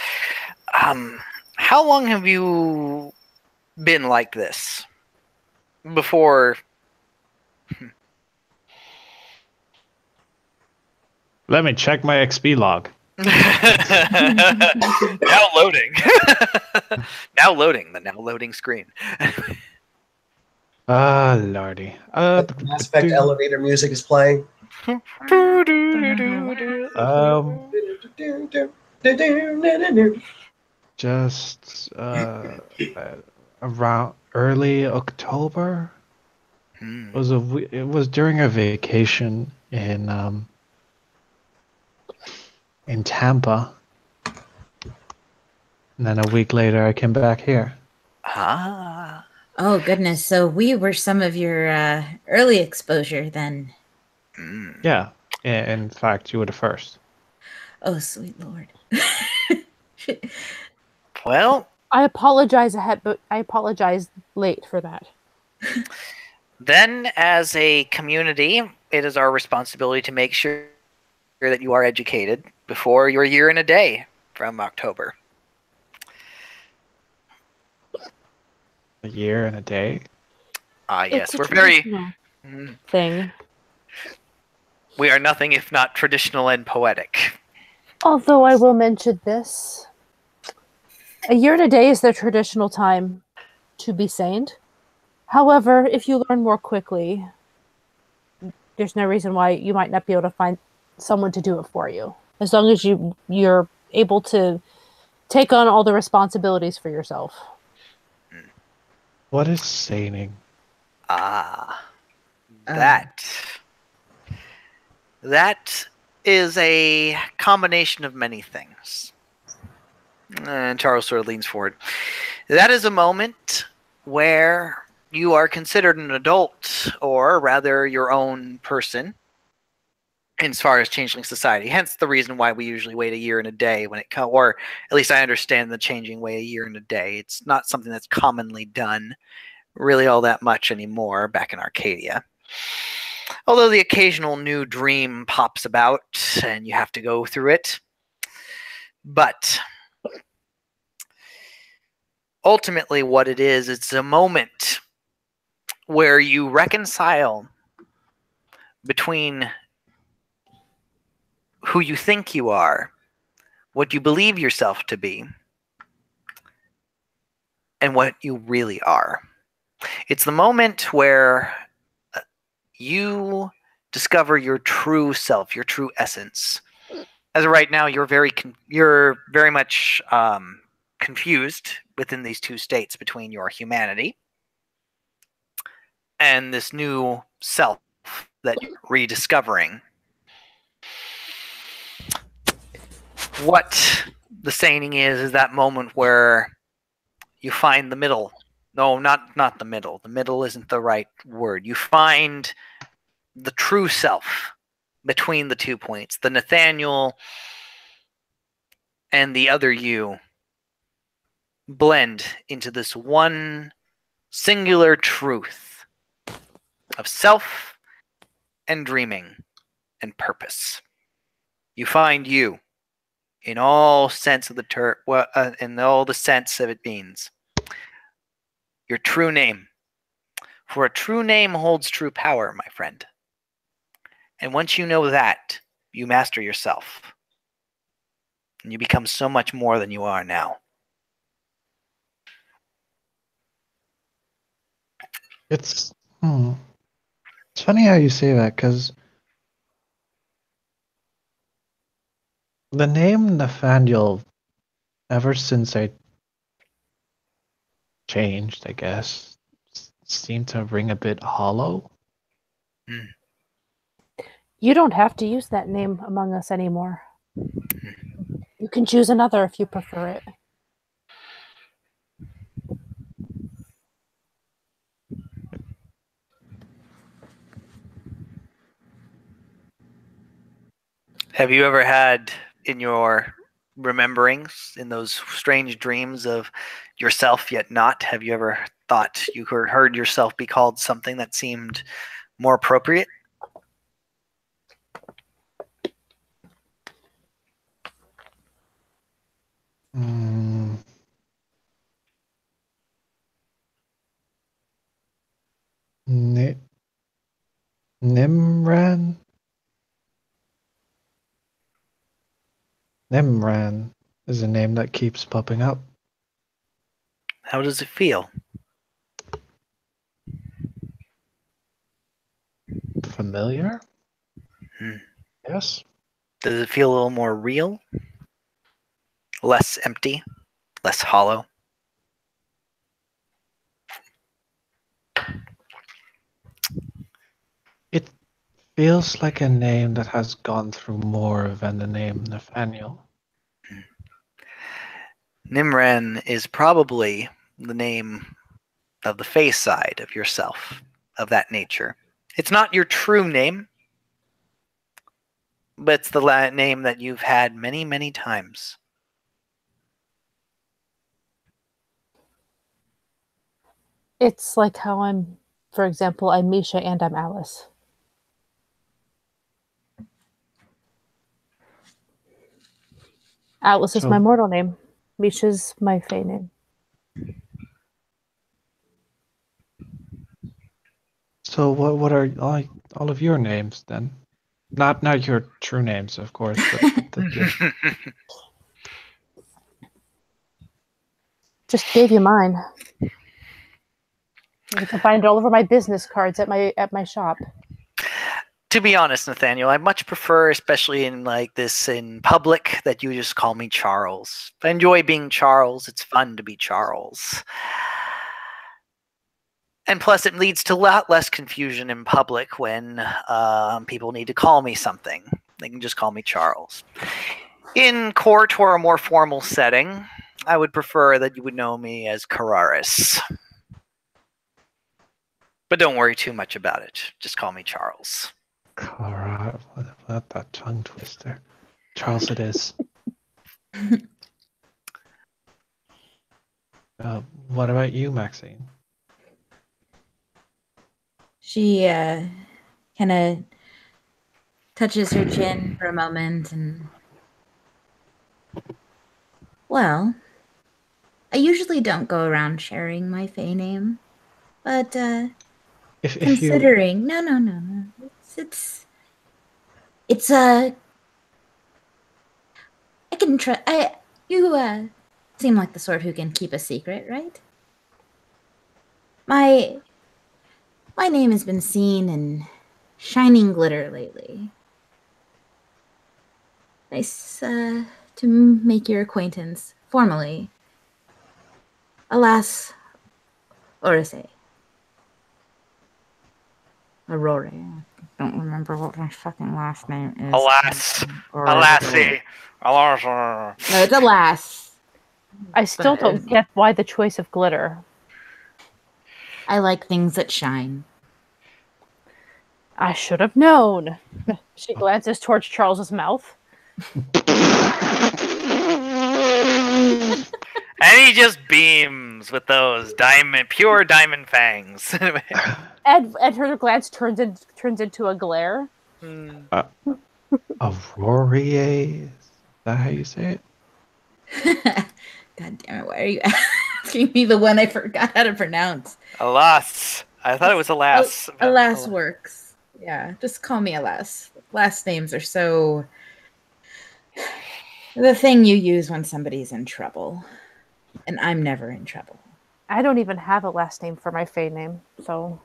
How long have you been like this? Before... Let me check my XP log. Now loading. Now loading. The now loading screen. Ah, lordy. Mass Effect elevator music is playing. Just around early October. It was during a vacation in Tampa, and then a week later I came back here. Ah. Oh, goodness. So we were some of your early exposure then. Yeah. In fact, you were the first. Oh, sweet Lord. Well, I apologize ahead, but I apologize late for that. Then, as a community, it is our responsibility to make sure that you are educated before your year and a day from October. A year and a day? Yes, It's a we're very... traditional thing. We are nothing if not traditional and poetic. Although I will mention this. A year and a day is the traditional time to be sane. However, if you learn more quickly, there's no reason why you might not be able to find someone to do it for you. As long as you're able to take on all the responsibilities for yourself. What is saning? That is a combination of many things. And Charles sort of leans forward. That is a moment where you are considered an adult, or rather your own person, as far as changeling society. Hence the reason why we usually wait a year and a day when it comes, or at least I understand the changing way a year and a day. It's not something that's commonly done really all that much anymore back in Arcadia. Although the occasional new dream pops about and you have to go through it. But ultimately what it is, it's a moment where you reconcile between who you think you are, what you believe yourself to be, and what you really are. It's the moment where you discover your true self, your true essence. As of right now, you're very much confused within these two states between your humanity and this new self that you're rediscovering. What the saying is that moment where you find the middle. No, not the middle. The middle isn't the right word. You find the true self between the 2 points. The Nathaniel and the other you blend into this one singular truth of self and dreaming and purpose. You find you in all sense of the in all the sense of it means. Your true name. For a true name holds true power, my friend. And once you know that, you master yourself. And you become so much more than you are now. It's funny how you say that, because the name Nathaniel, ever since I changed, I guess, seemed to ring a bit hollow. You don't have to use that name among us anymore. You can choose another if you prefer it. Have you ever had in your rememberings, in those strange dreams of yourself yet not, have you ever thought you heard yourself be called something that seemed more appropriate? Nimran? Nimran is a name that keeps popping up. How does it feel? Familiar? Yes. Does it feel a little more real? Less empty? Less hollow? It feels like a name that has gone through more than the name Nathaniel. Nimran is probably the name of the face side of yourself, of that nature. It's not your true name, but it's the name that you've had many, many times. It's like how I'm, for example, I'm Misha and I'm Alice. Alice is my mortal name. Misha's my fae name. So what are all of your names then? Not your true names, of course, but Just gave you mine. You can find it all over my business cards at my shop. To be honest, Nathaniel, I much prefer, especially in like this in public, that you just call me Charles. I enjoy being Charles. It's fun to be Charles. And plus, it leads to a lot less confusion in public when people need to call me something. They can just call me Charles. In court or a more formal setting, I would prefer that you would know me as Carraris. But don't worry too much about it. Just call me Charles. Cara, what that tongue twister. Charles it is. What about you, Maxine? She kind of touches her chin for a moment and, well, I usually don't go around sharing my fae name, but If considering you... no, it's I can try. You seem like the sort who can keep a secret, right? My name has been seen in shining glitter lately. Nice to make your acquaintance formally. Alas, Orisei. Aurora. I don't remember what my fucking last name is. Alas. Alassie. Alas. No, it's Alas. I still But don't get why the choice of glitter. I like things that shine. I should have known. She glances towards Charles's mouth. And he just beams with those pure diamond fangs. And her glance turns into a glare. Aurorier? Is that how you say it? God damn it, why are you asking me the one I forgot how to pronounce? Alas. I thought it was Alas. Alas works. Yeah, just call me Alas. Last names are so... the thing you use when somebody's in trouble. And I'm never in trouble. I don't even have a last name for my Fae name, so...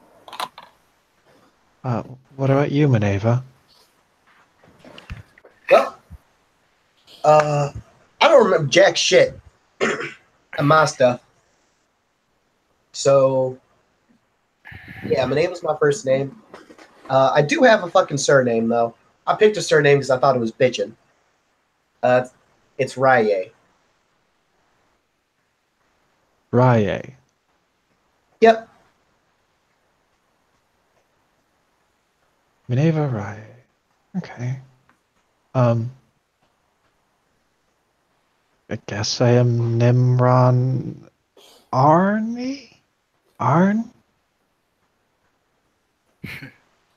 What about you, Minerva? Well, I don't remember jack shit of my stuff. So, yeah, my name was my first name. I do have a fucking surname, though. I picked a surname because I thought it was bitchin'. It's Rye. Rye. Yep. Minerva Rye. Okay. I guess I am Nimron Arnie? Arn?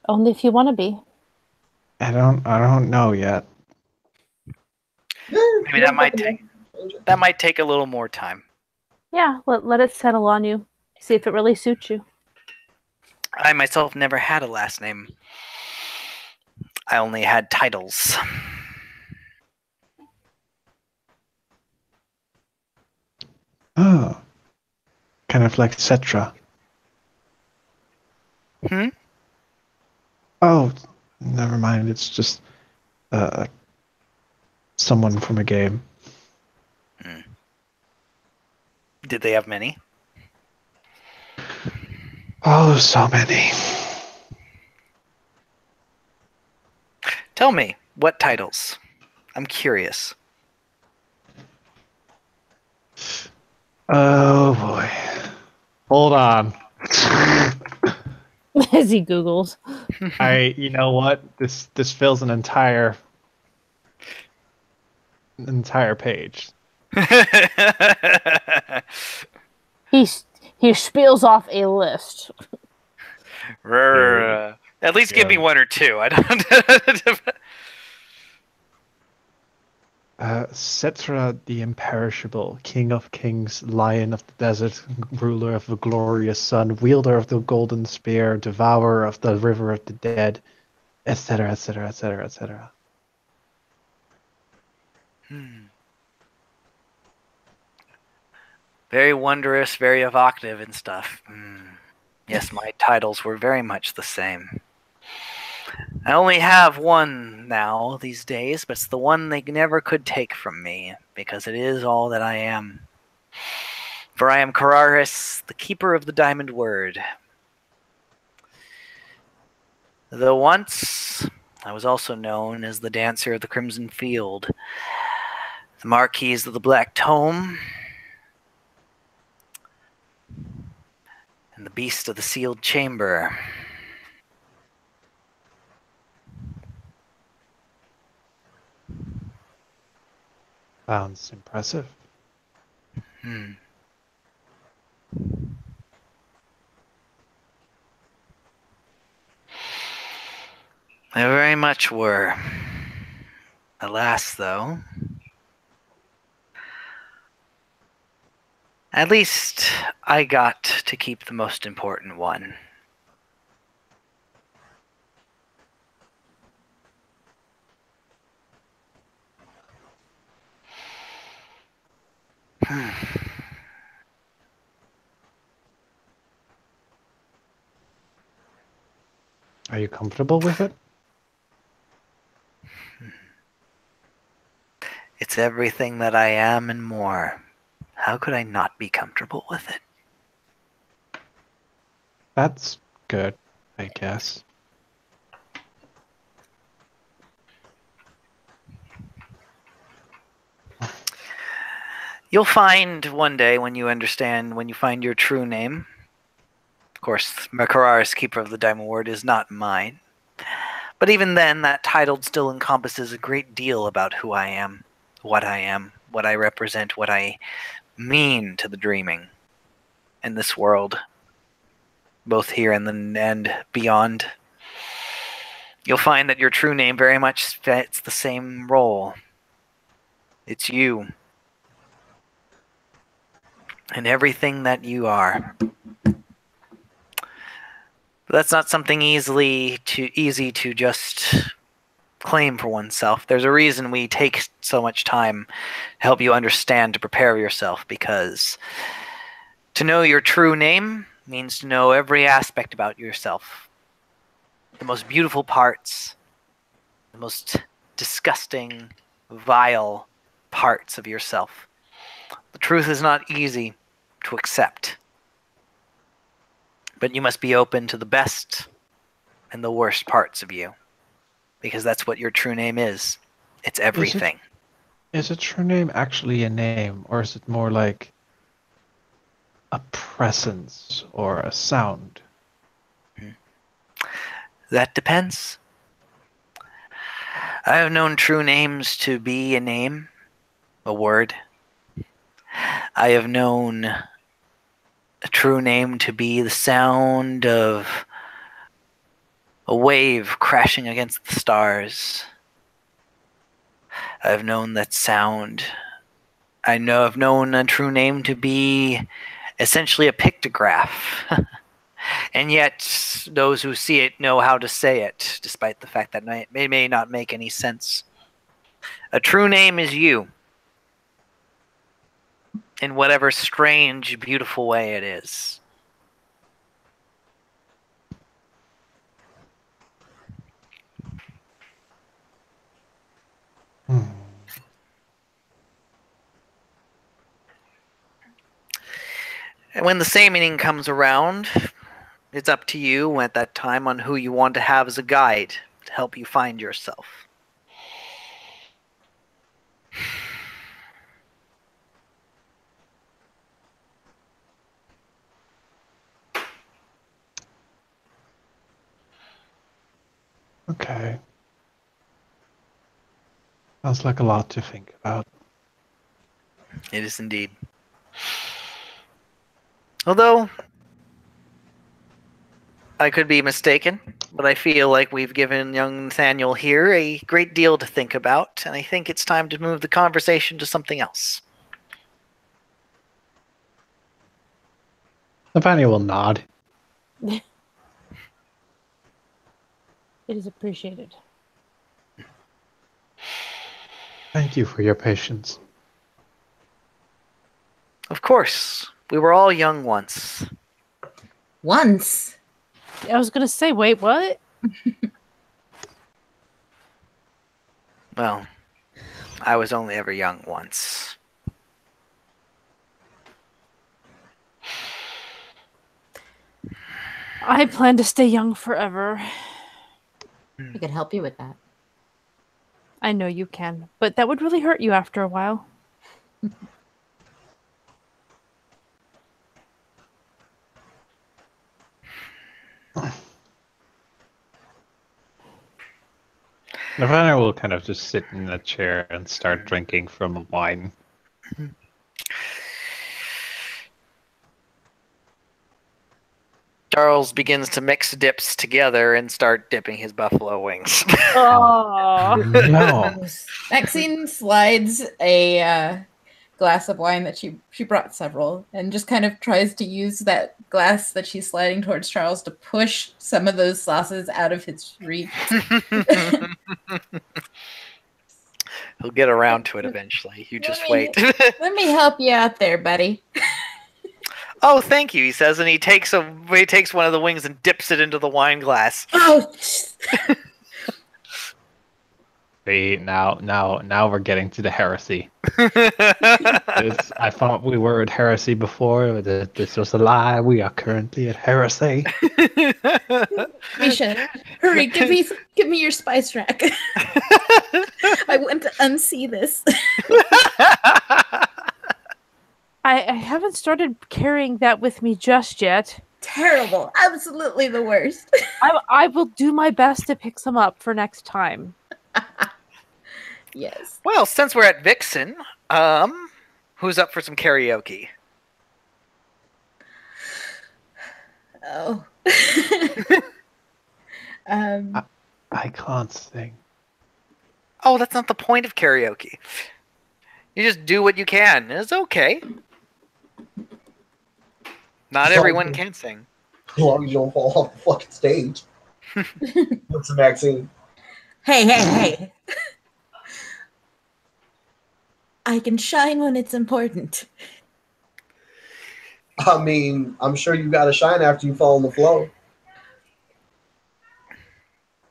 Only if you want to be. I don't know yet. Maybe that might take a little more time. Yeah, let it settle on you. See if it really suits you. I myself never had a last name. I only had titles. Oh. Kind of like Cetra. Oh, never mind. It's just someone from a game. Did they have many? Oh, so many. Tell me, what titles? I'm curious. Oh boy. Hold on. As he Googles. You know what? This fills an entire page. He spills off a list. At least give me one or two. I don't. Cetra the Imperishable, King of Kings, Lion of the Desert, Ruler of the Glorious Sun, Wielder of the Golden Spear, Devourer of the River of the Dead, etc., etc., etc., etc. Very wondrous, very evocative and stuff. Yes, my titles were very much the same. I only have one now these days, but it's the one they never could take from me, because it is all that I am. For I am Kararis, the keeper of the diamond word. Though once I was also known as the dancer of the crimson field, the marquise of the black tome, and the beast of the sealed chamber. Sounds impressive. They very much were. Alas, though, at least I got to keep the most important one. Are you comfortable with it? It's everything that I am and more. How could I not be comfortable with it? That's good, I guess. You'll find one day when you understand, when you find your true name. Of course, Makararis, Keeper of the Diamond Word, is not mine. But even then, that title still encompasses a great deal about who I am, what I represent, what I mean to the dreaming in this world, both here and beyond. You'll find that your true name very much fits the same role. It's you. And everything that you are. But that's not something easy to just claim for oneself. There's a reason we take so much time to help you understand, to prepare yourself, because to know your true name means to know every aspect about yourself. The most beautiful parts, the most disgusting, vile parts of yourself. The truth is not easy to accept. But you must be open to the best and the worst parts of you. Because that's what your true name is. It's everything. Is a true name actually a name, or is it more like a presence or a sound? That depends. I have known true names to be a name, a word. I have known a true name to be the sound of a wave crashing against the stars. I've known that sound. I've known a true name to be essentially a pictograph. And yet, those who see it know how to say it, despite the fact that it may not make any sense. A true name is you. In whatever strange, beautiful way it is. And when the samening comes around, it's up to you at that time on who you want to have as a guide to help you find yourself. Okay. Sounds like a lot to think about. It is indeed. Although, I could be mistaken, but I feel like we've given young Nathaniel here a great deal to think about, and I think it's time to move the conversation to something else. Nathaniel will nod. It is appreciated. Thank you for your patience. Of course, we were all young once. Once. I was gonna say, wait, what? Well, I was only ever young once. I plan to stay young forever. I could help you with that. I know you can, but that would really hurt you after a while. Nathaniel will kind of just sit in a chair and start drinking from a wine. Charles begins to mix dips together and start dipping his buffalo wings. Oh, No. Maxine slides a glass of wine that she brought several, and just kind of tries to use that glass that she's sliding towards Charles to push some of those sauces out of his reach. He'll get around to it eventually. You just Let me- wait. Let me help you out there, buddy. Oh, thank you, he says, and he takes one of the wings and dips it into the wine glass. Oh, See, now we're getting to the heresy. I thought we were at heresy before. This was a lie. We are currently at heresy. Misha, hurry, give me your spice rack. I want to unsee this. I haven't started carrying that with me just yet. Terrible. Absolutely the worst. I will do my best to pick some up for next time. Yes. Well, since we're at Vixen, who's up for some karaoke? Oh. I can't sing. Oh, that's not the point of karaoke. You just do what you can. It's okay. Not everyone can sing. As long as you don't fall off the fucking stage. What's the Maxine? Hey. I can shine when it's important. I mean, I'm sure you got to shine after you fall on the floor.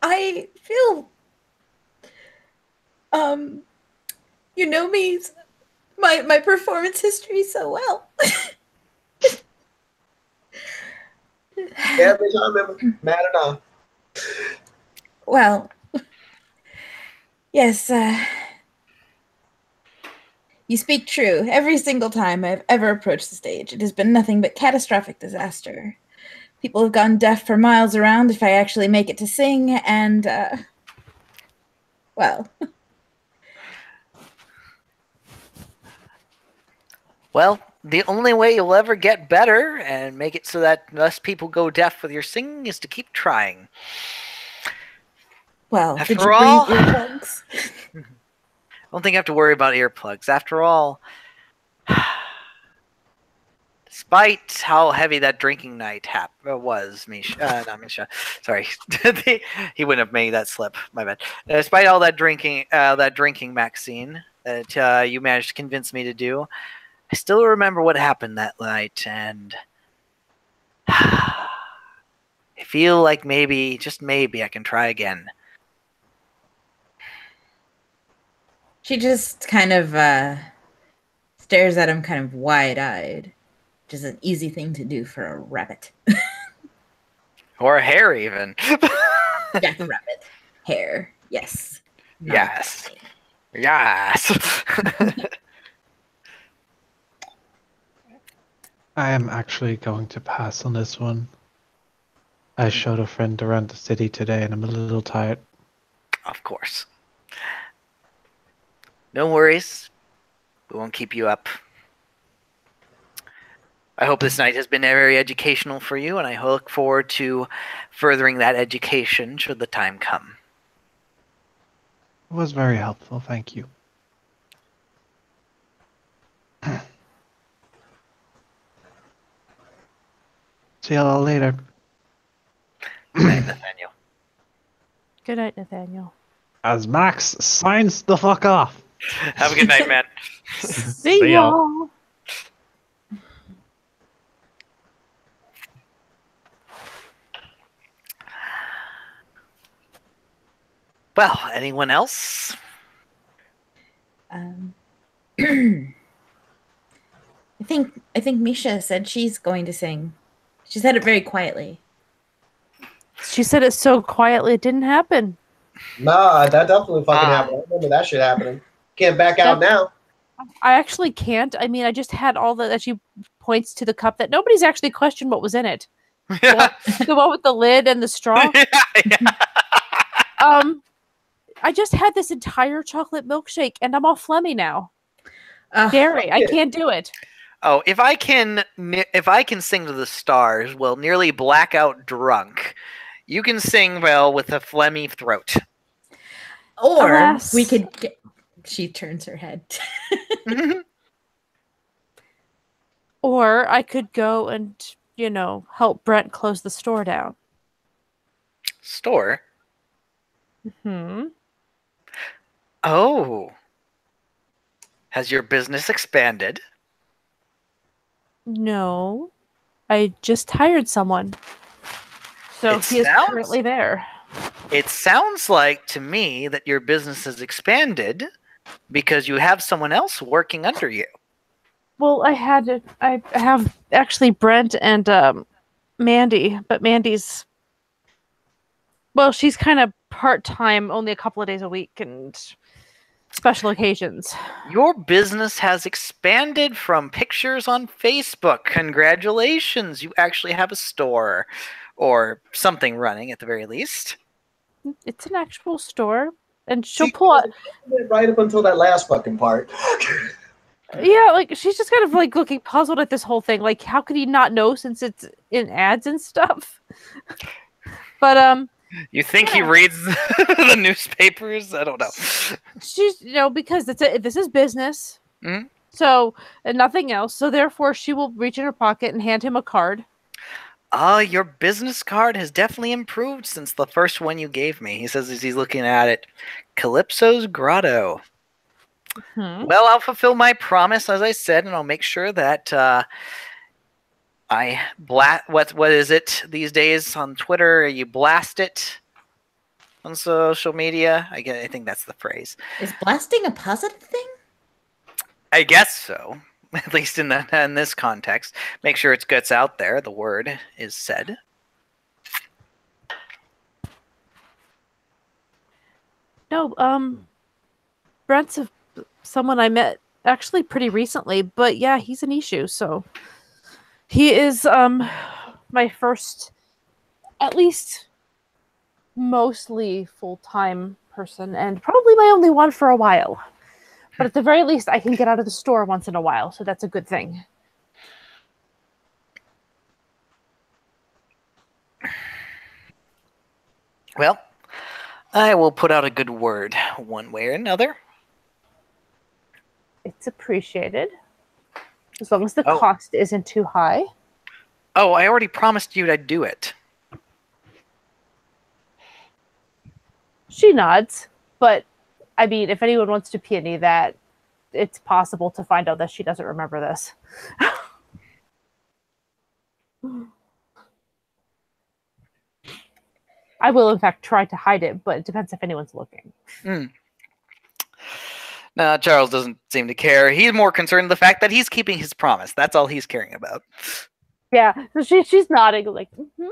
I feel, you know me, my performance history so well. Yeah, bitch, I remember. Mad or not. Well, yes, you speak true. Every single time I've ever approached the stage, it has been nothing but catastrophic disaster. People have gone deaf for miles around if I actually make it to sing, and, well. Well, the only way you'll ever get better and make it so that less people go deaf with your singing is to keep trying. Well, After did you all, bring earplugs? I don't think I have to worry about earplugs. After all, despite how heavy that drinking night was, Misha, not Misha, sorry, he wouldn't have made that slip. My bad. Despite all that drinking, Maxine, that you managed to convince me to do, I still remember what happened that night, and I feel like maybe, just maybe, I can try again. She just kind of stares at him kind of wide-eyed, which is an easy thing to do for a rabbit. Or a hare, even. Jackrabbit. Hare. Yes. Not Yes. exactly. Yes. I am actually going to pass on this one. I showed a friend around the city today and I'm a little tired. Of course. No worries. We won't keep you up. I hope this night has been very educational for you, and I look forward to furthering that education should the time come. It was very helpful, thank you. See y'all later. Good night, Nathaniel. Good night, Nathaniel. As Max signs the fuck off. Have a good night, man. See y'all. Well, anyone else? I think Misha said she's going to sing. She said it very quietly. She said it so quietly it didn't happen. Nah, that definitely fucking happened. I remember that shit happening. Can't back out now. I actually can't. I mean, I just had all that she points to the cup that nobody's actually questioned what was in it. The one with the lid and the straw. I just had this entire chocolate milkshake and I'm all phlegmy now. Dairy, I can't do it. Oh, if I can sing to the stars, well, nearly blackout drunk, you can sing well with a phlegmy throat. Or Alas. we could get... She turns her head. Or I could go and, help Brent close the store down. Store? Hmm. Oh. Has your business expanded? No. I just hired someone. So he is currently there. It sounds like to me that your business has expanded because you have someone else working under you. Well, I have actually Brent and Mandy, but Mandy's, well, she's kind of part-time, only a couple of days a week and special occasions. Your business has expanded from pictures on Facebook. Congratulations. You actually have a store or something running at the very least. It's an actual store, and she'll pull out right up until that last fucking part. Yeah, like she's just kind of like looking puzzled at this whole thing. Like, how could he not know since it's in ads and stuff? But you think he reads the newspapers? I don't know. She's because this is business. Mm-hmm. So and nothing else. So therefore, she will reach in her pocket and hand him a card. Your business card has definitely improved since the first one you gave me. He says as he's looking at it, Calypso's Grotto. Mm-hmm. Well, I'll fulfill my promise, as I said, and I'll make sure that I what is it these days on Twitter? You blast it on social media. I think that's the phrase. Is blasting a positive thing? I guess so. At least in this context, make sure it gets out there. The word is said. No, Brent's someone I met actually pretty recently, but yeah, he's an issue. So he is my first, at least mostly full-time person, and probably my only one for a while. But at the very least, I can get out of the store once in a while, so that's a good thing. Well, I will put out a good word one way or another. It's appreciated. As long as the cost isn't too high. Oh, I already promised you I'd do it. She nods, but I mean, if anyone wants to peony that, it's possible to find out that she doesn't remember this. I will, in fact, try to hide it, but it depends if anyone's looking. No, Charles doesn't seem to care. He's more concerned with the fact that he's keeping his promise. That's all he's caring about. Yeah, so she's nodding, like, mm-hmm.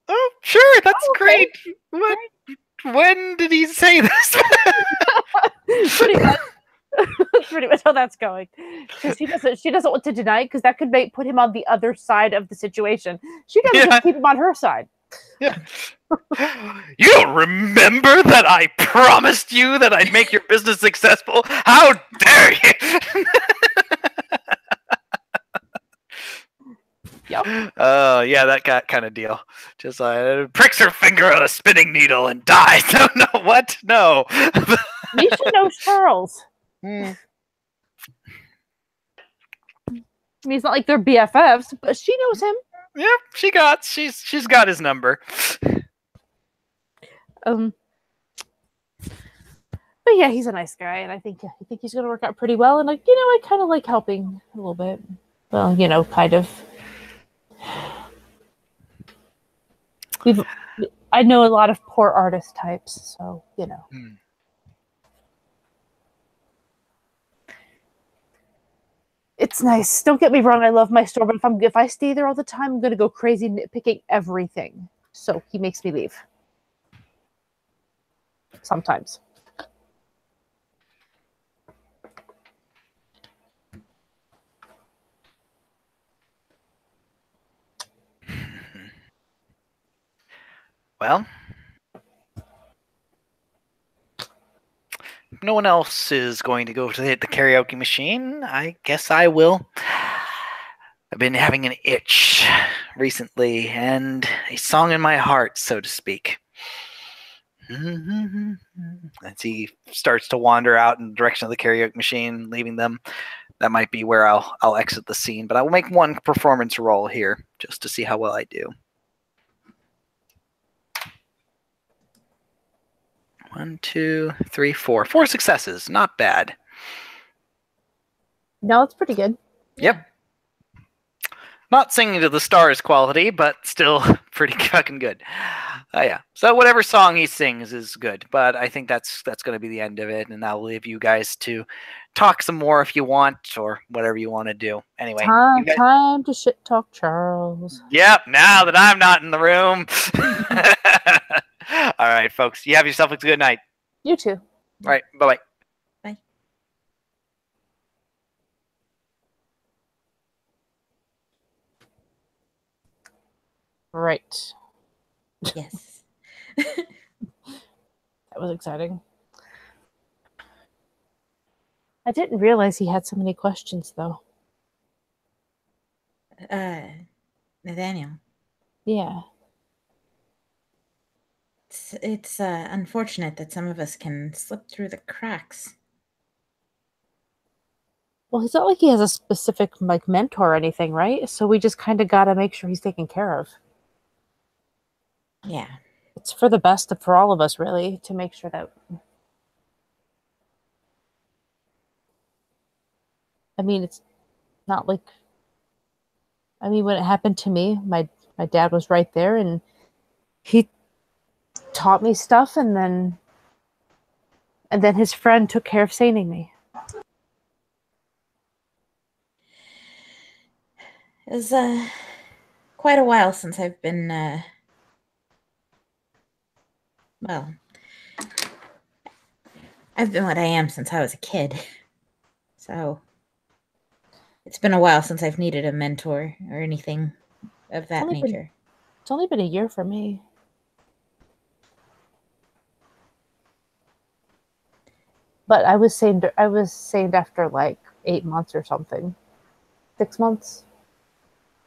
Oh, sure, that's great. What? When did he say this? Pretty much. Pretty much how that's going. Because she doesn't want to deny it, because that could put him on the other side of the situation. She doesn't just keep him on her side. Yeah. You don't remember that I promised you that I'd make your business successful? How dare you? Yep. Yeah, that kind of deal. Just pricks her finger on a spinning needle and dies. No, what? No. Misha knows Charles. I mean, it's not like they're BFFs, but she knows him. Yep, she's got his number. But yeah, he's a nice guy, and I think he's gonna work out pretty well. And I kind of like helping a little bit. Well, kind of. I know a lot of poor artist types, so It's nice. Don't get me wrong, I love my store, but if I stay there all the time, I'm gonna go crazy nitpicking everything. So he makes me leave. Sometimes. Well, if no one else is going to go to hit the karaoke machine, I guess I will. I've been having an itch recently, and a song in my heart, so to speak. As he starts to wander out in the direction of the karaoke machine, leaving them, that might be where I'll exit the scene. But I will make one performance roll here, just to see how well I do. 1, 2, 3, 4. 4 successes. Not bad. No, it's pretty good. Yep. Not singing to the stars quality, but still pretty fucking good. Yeah. So whatever song he sings is good, but I think that's going to be the end of it, and I'll leave you guys to talk some more if you want, or whatever you want to do. Anyway, you guys... time to shit talk Charles. Yep. Now that I'm not in the room. All right, folks. You have yourself a good night. You too. All right. Bye-bye. Bye. Right. Yes. That was exciting. I didn't realize he had so many questions, though. Nathaniel. Yeah. It's unfortunate that some of us can slip through the cracks. Well, it's not like he has a specific like mentor or anything, right? So we just kind of got to make sure he's taken care of. Yeah. It's for the best for all of us, really, to make sure that... I mean, it's not like... I mean, when it happened to me, my dad was right there, and he taught me stuff, and then his friend took care of saning me. It was quite a while since I've been well, I've been what I am since I was a kid. So it's been a while since I've needed a mentor or anything of that nature. It's only been a year for me. But I was saved after like 8 months or something. 6 months?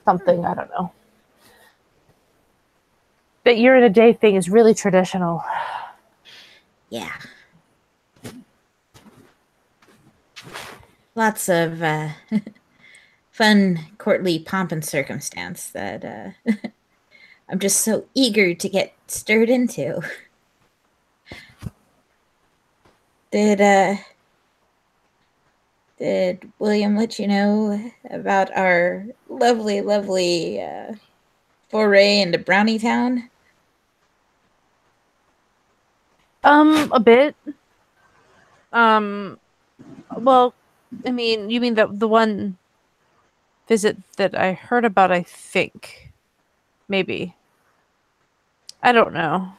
Something, I don't know. That year and a day thing is really traditional. Yeah. Lots of fun courtly pomp and circumstance that I'm just so eager to get stirred into. Did William let you know about our lovely foray into Brownie Town? A bit. Well, I mean, you mean the one visit that I heard about, I think. Maybe. I don't know.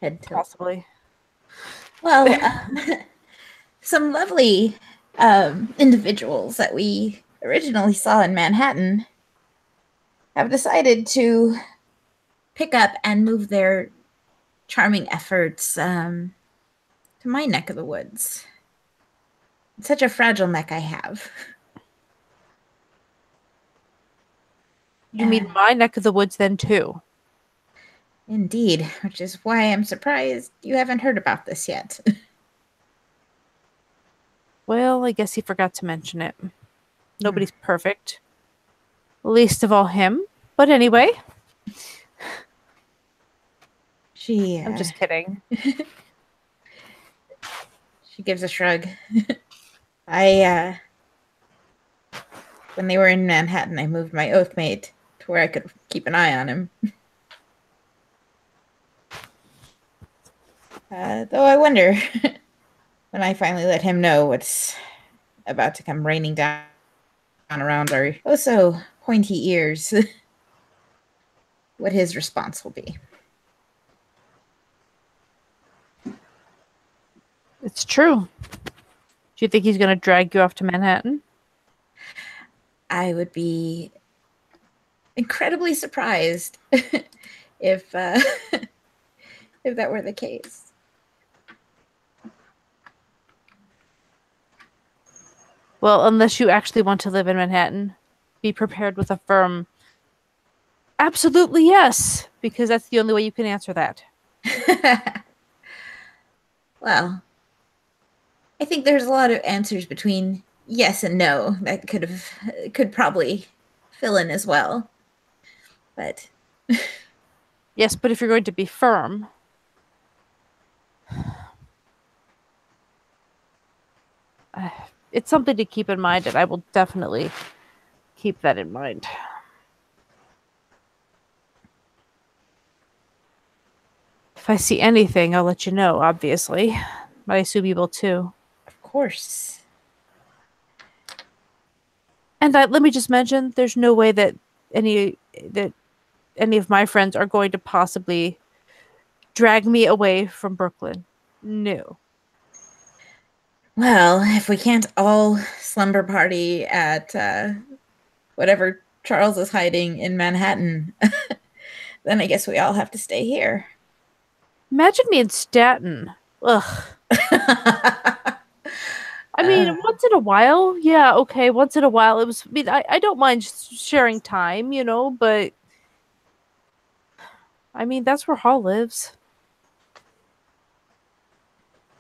Head tilt. Possibly. Well, some lovely individuals that we originally saw in Manhattan have decided to pick up and move their charming efforts to my neck of the woods. It's such a fragile neck I have. You mean my neck of the woods then too? Indeed, which is why I'm surprised you haven't heard about this yet. Well, I guess he forgot to mention it. Nobody's perfect. Least of all him. But anyway. I'm just kidding. She gives a shrug. When they were in Manhattan, I moved my oath mate to where I could keep an eye on him. Though I wonder, when I finally let him know what's about to come raining down around our oh-so pointy ears, what his response will be. It's true. Do you think he's going to drag you off to Manhattan? I would be incredibly surprised if that were the case. Well, unless you actually want to live in Manhattan, be prepared with a firm absolutely yes, because that's the only way you can answer that. Well, I think there's a lot of answers between yes and no that could probably fill in as well. But yes, but if you're going to be firm, it's something to keep in mind, and I will definitely keep that in mind. If I see anything, I'll let you know, obviously. But I assume you will too. Of course. And let me just mention, there's no way that any of my friends are going to possibly drag me away from Brooklyn. No. Well, if we can't all slumber party at whatever Charles is hiding in Manhattan, then I guess we all have to stay here. Imagine me in Staten. Ugh. I mean, once in a while, yeah, okay. Once in a while, it was. I mean, I don't mind sharing time, but I mean, that's where Hall lives.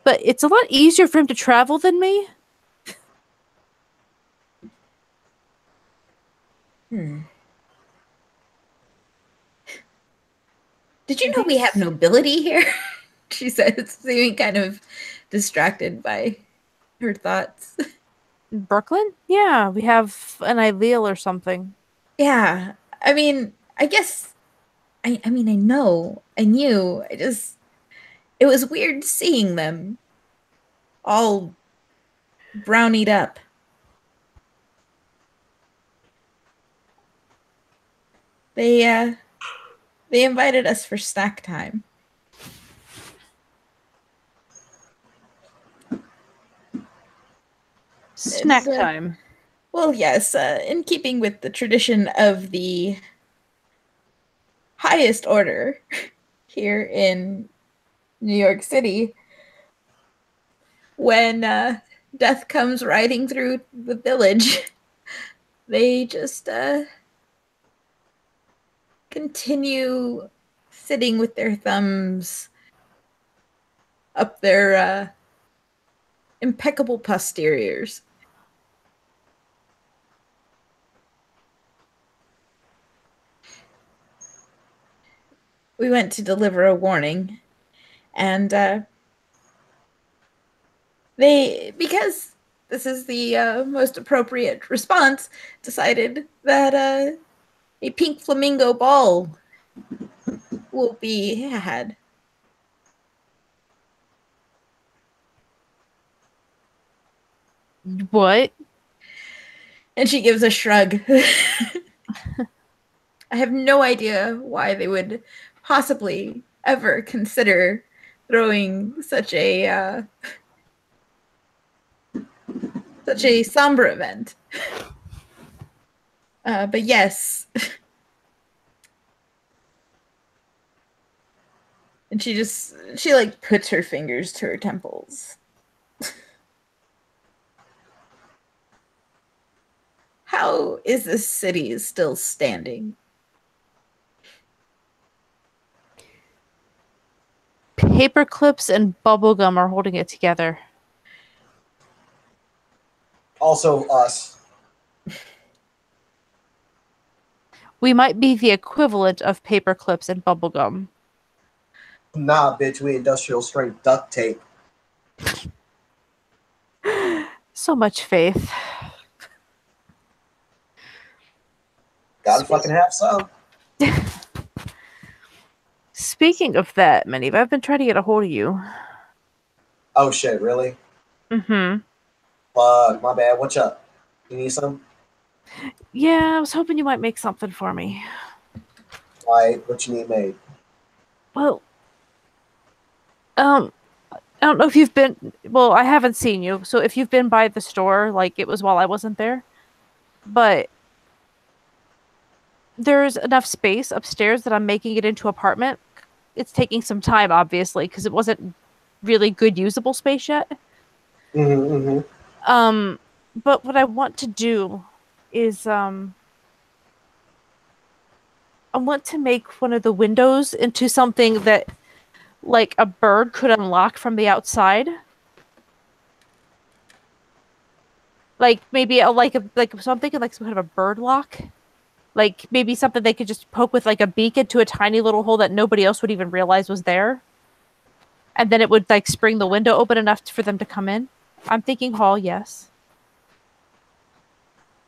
But it's a lot easier for him to travel than me. Did you know we have nobility here? She said, seeming kind of distracted by her thoughts. Brooklyn? Yeah, we have an Ideal or something. Yeah, I mean, I guess, I knew. It was weird seeing them all brownied up. They invited us for snack time. Snack time. Well, yes, in keeping with the tradition of the highest order here in New York City, when death comes riding through the village, they just continue sitting with their thumbs up their impeccable posteriors. We went to deliver a warning, and because this is the most appropriate response, decided that a pink flamingo ball will be had. What? And she gives a shrug. I have no idea why they would possibly ever consider throwing such a somber event. But yes. And she like puts her fingers to her temples. How is this city still standing? Paper clips and bubblegum are holding it together. Also us. We might be the equivalent of paper clips and bubblegum. Nah, bitch, we industrial strength duct tape. So much faith. Gotta fucking have some. Speaking of that, Maniv, I've been trying to get a hold of you. Oh shit, really? Mm-hmm. Fuck, my bad. What's up? You need some? Yeah, I was hoping you might make something for me. Like, what you need made? Well, I don't know if you've been... Well, I haven't seen you, so if you've been by the store, like it was while I wasn't there, but there's enough space upstairs that I'm making it into an apartment. It's taking some time, obviously, because it wasn't really good usable space yet. Mm-hmm, mm-hmm. But what I want to do is I want to make one of the windows into something that like a bird could unlock from the outside. Like maybe so I'm thinking like some kind of a bird lock. Like maybe something they could just poke with like a beak into a tiny little hole that nobody else would even realize was there. And then it would like spring the window open enough for them to come in. I'm thinking hall, yes.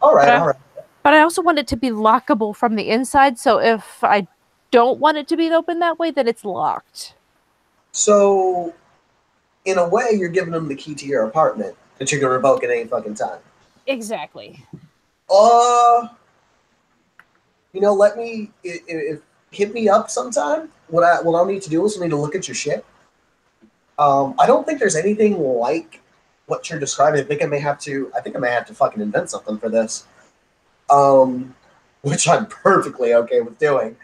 All right. But I also want it to be lockable from the inside, so if I don't want it to be open that way, then it's locked. So, in a way, you're giving them the key to your apartment that you can revoke at any fucking time. Exactly. Let me if hit me up sometime. What I'll need to do is I need to look at your shit. I don't think there's anything like what you're describing. I think I may have to fucking invent something for this. Which I'm perfectly okay with doing.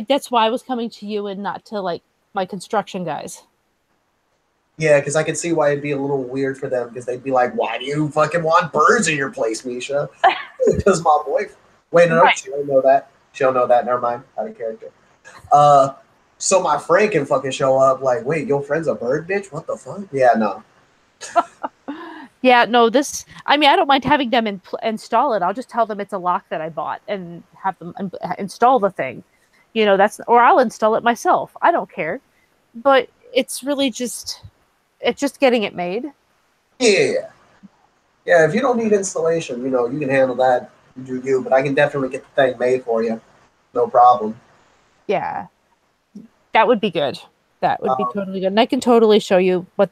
That's why I was coming to you and not to like my construction guys. Yeah, because I could see why it'd be a little weird for them because they'd be like, "Why do you fucking want birds in your place, Misha?" Because my boyfriend. Wait, no, Right. she don't know that. She don't know that. Never mind. Out of character. So my friend can fucking show up like, "Wait, your friend's a bird, bitch? What the fuck?" Yeah, no. Yeah, no, I mean, I don't mind having them install it. I'll just tell them it's a lock that I bought and have them install the thing. Or I'll install it myself. I don't care. But it's really just getting it made. Yeah. Yeah, if you don't need installation, you can handle that. You do you, but I can definitely get the thing made for you. No problem. Yeah. That would be good. That would be Um, totally good. And I can totally show you what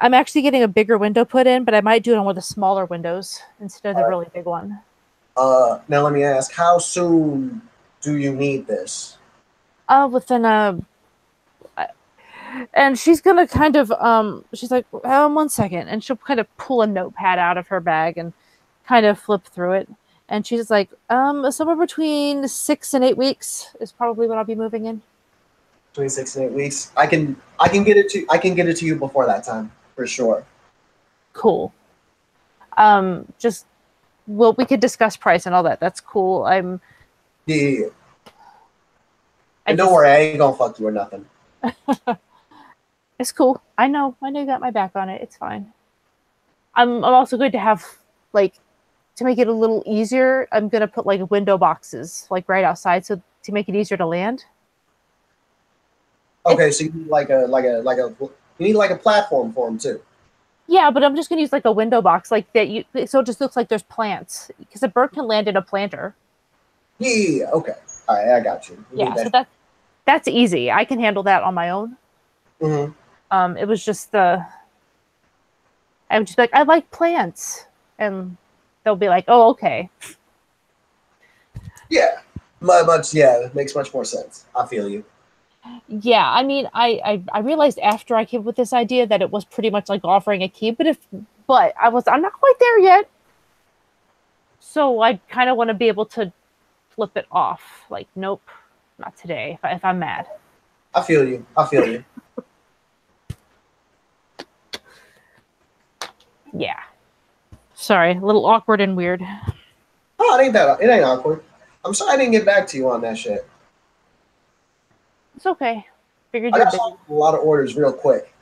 I'm actually getting a bigger window put in, but I might do it on one of the smaller windows instead of the really big one. Now let me ask, how soon do you need this? Within and she's gonna kind of she's like, 1 second, and she'll kind of pull a notepad out of her bag and kind of flip through it. And she's like, somewhere between 6 and 8 weeks is probably what I'll be moving in. Between 6 and 8 weeks. I can get it to you before that time, for sure. Cool. Just we could discuss price and all that. That's cool. Yeah. And don't worry, I ain't gonna fuck you or nothing. It's cool. I know you got my back on it. It's fine. I'm also going to have like to make it a little easier. I'm gonna put like window boxes like right outside, so to make it easier to land. Okay, so you need you need like a platform for them too. Yeah, but I'm just gonna use like a window box like that. So it just looks like there's plants because a bird can land in a planter. Yeah. Okay. All right, I got you. Yeah, so that's easy. I can handle that on my own. Mm-hmm. It was just I would just be like, I like plants, and they'll be like, oh, okay. Yeah. Much. Yeah, it makes much more sense. I feel you. Yeah, I mean, I realized after I came up with this idea that it was pretty much like offering a key, but I'm not quite there yet. So I kind of want to be able to flip it off. Like, nope, not today. If I'm mad. I feel you. I feel you. Yeah. Sorry, a little awkward and weird. Oh, it ain't awkward. I'm sorry I didn't get back to you on that shit. It's okay. Figured I you're got busy. a lot of orders real quick.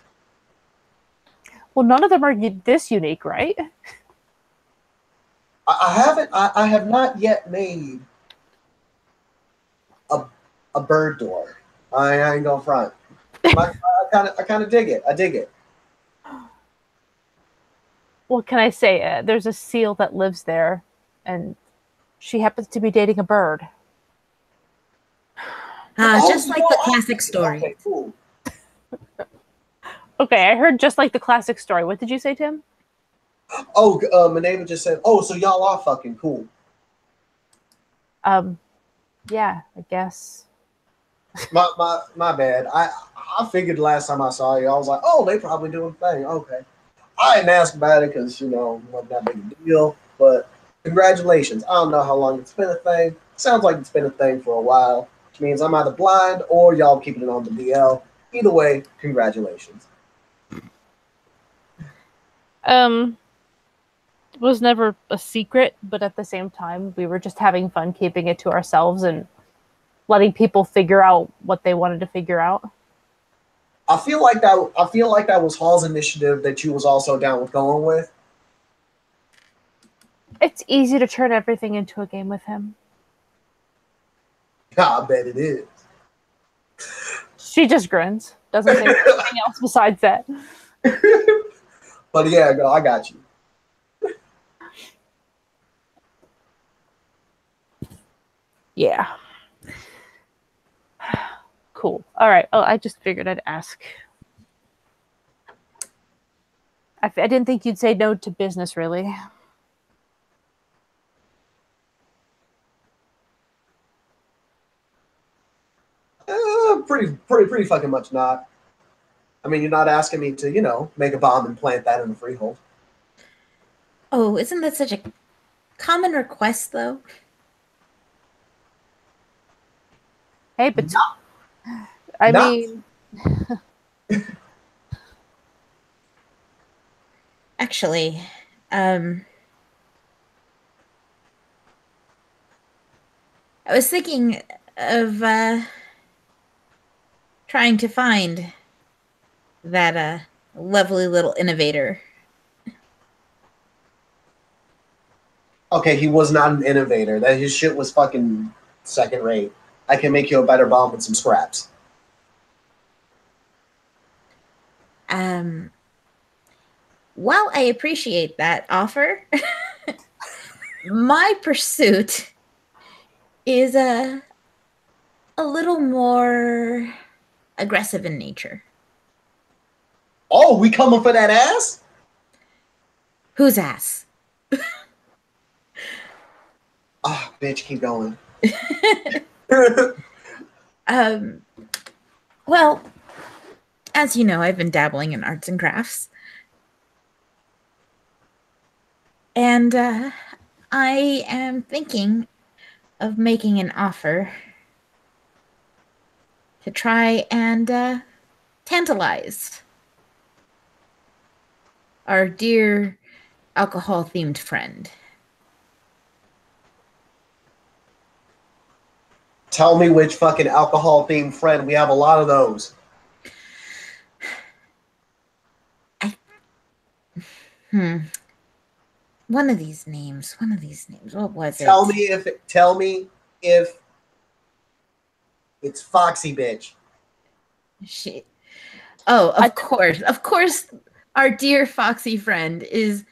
Well, none of them are this unique, right? I have not yet made a bird door. I ain't gonna front. I kind of dig it. I dig it. What can I say? There's a seal that lives there, and she happens to be dating a bird. Just like the classic story. Okay, cool. Okay, I heard just like the classic story. What did you say, Tim? Oh, Maneva just said, "Oh, so y'all are fucking cool." Yeah, I guess. My bad. I figured last time I saw you, I was like, "Oh, they probably doing a thing." Okay. I didn't ask about it because it wasn't that big a deal. But congratulations. I don't know how long it's been a thing. Sounds like it's been a thing for a while, which means I'm either blind or y'all keeping it on the DL. Either way, congratulations. It was never a secret, but at the same time, we were just having fun keeping it to ourselves and letting people figure out what they wanted to figure out. I feel like that was Hall's initiative that you was also down with going with. It's easy to turn everything into a game with him. I bet it is. She just grins. Doesn't say anything else besides that. But yeah, girl, I got you. Yeah. Cool. All right. Oh, I just figured I'd ask. I didn't think you'd say no to business, really. Pretty fucking much not. I mean, you're not asking me to, you know, make a bomb and plant that in the freehold. Oh, isn't that such a common request, though? Hey, but No. I No. mean, Actually, I was thinking of trying to find that lovely little innovator. Okay, he was not an innovator. That his shit was fucking second rate. I can make you a better bomb with some scraps. While I appreciate that offer, my pursuit is a little more aggressive in nature. Oh, we coming for that ass? Whose ass? Ah, bitch, keep going. Well, as you know, I've been dabbling in arts and crafts. And I am thinking of making an offer to try and tantalize our dear alcohol-themed friend. Tell me which fucking alcohol-themed friend. We have a lot of those. One of these names. What was it? Tell me if it's Foxy bitch. She. Oh, of course. Of course, our dear Foxy friend is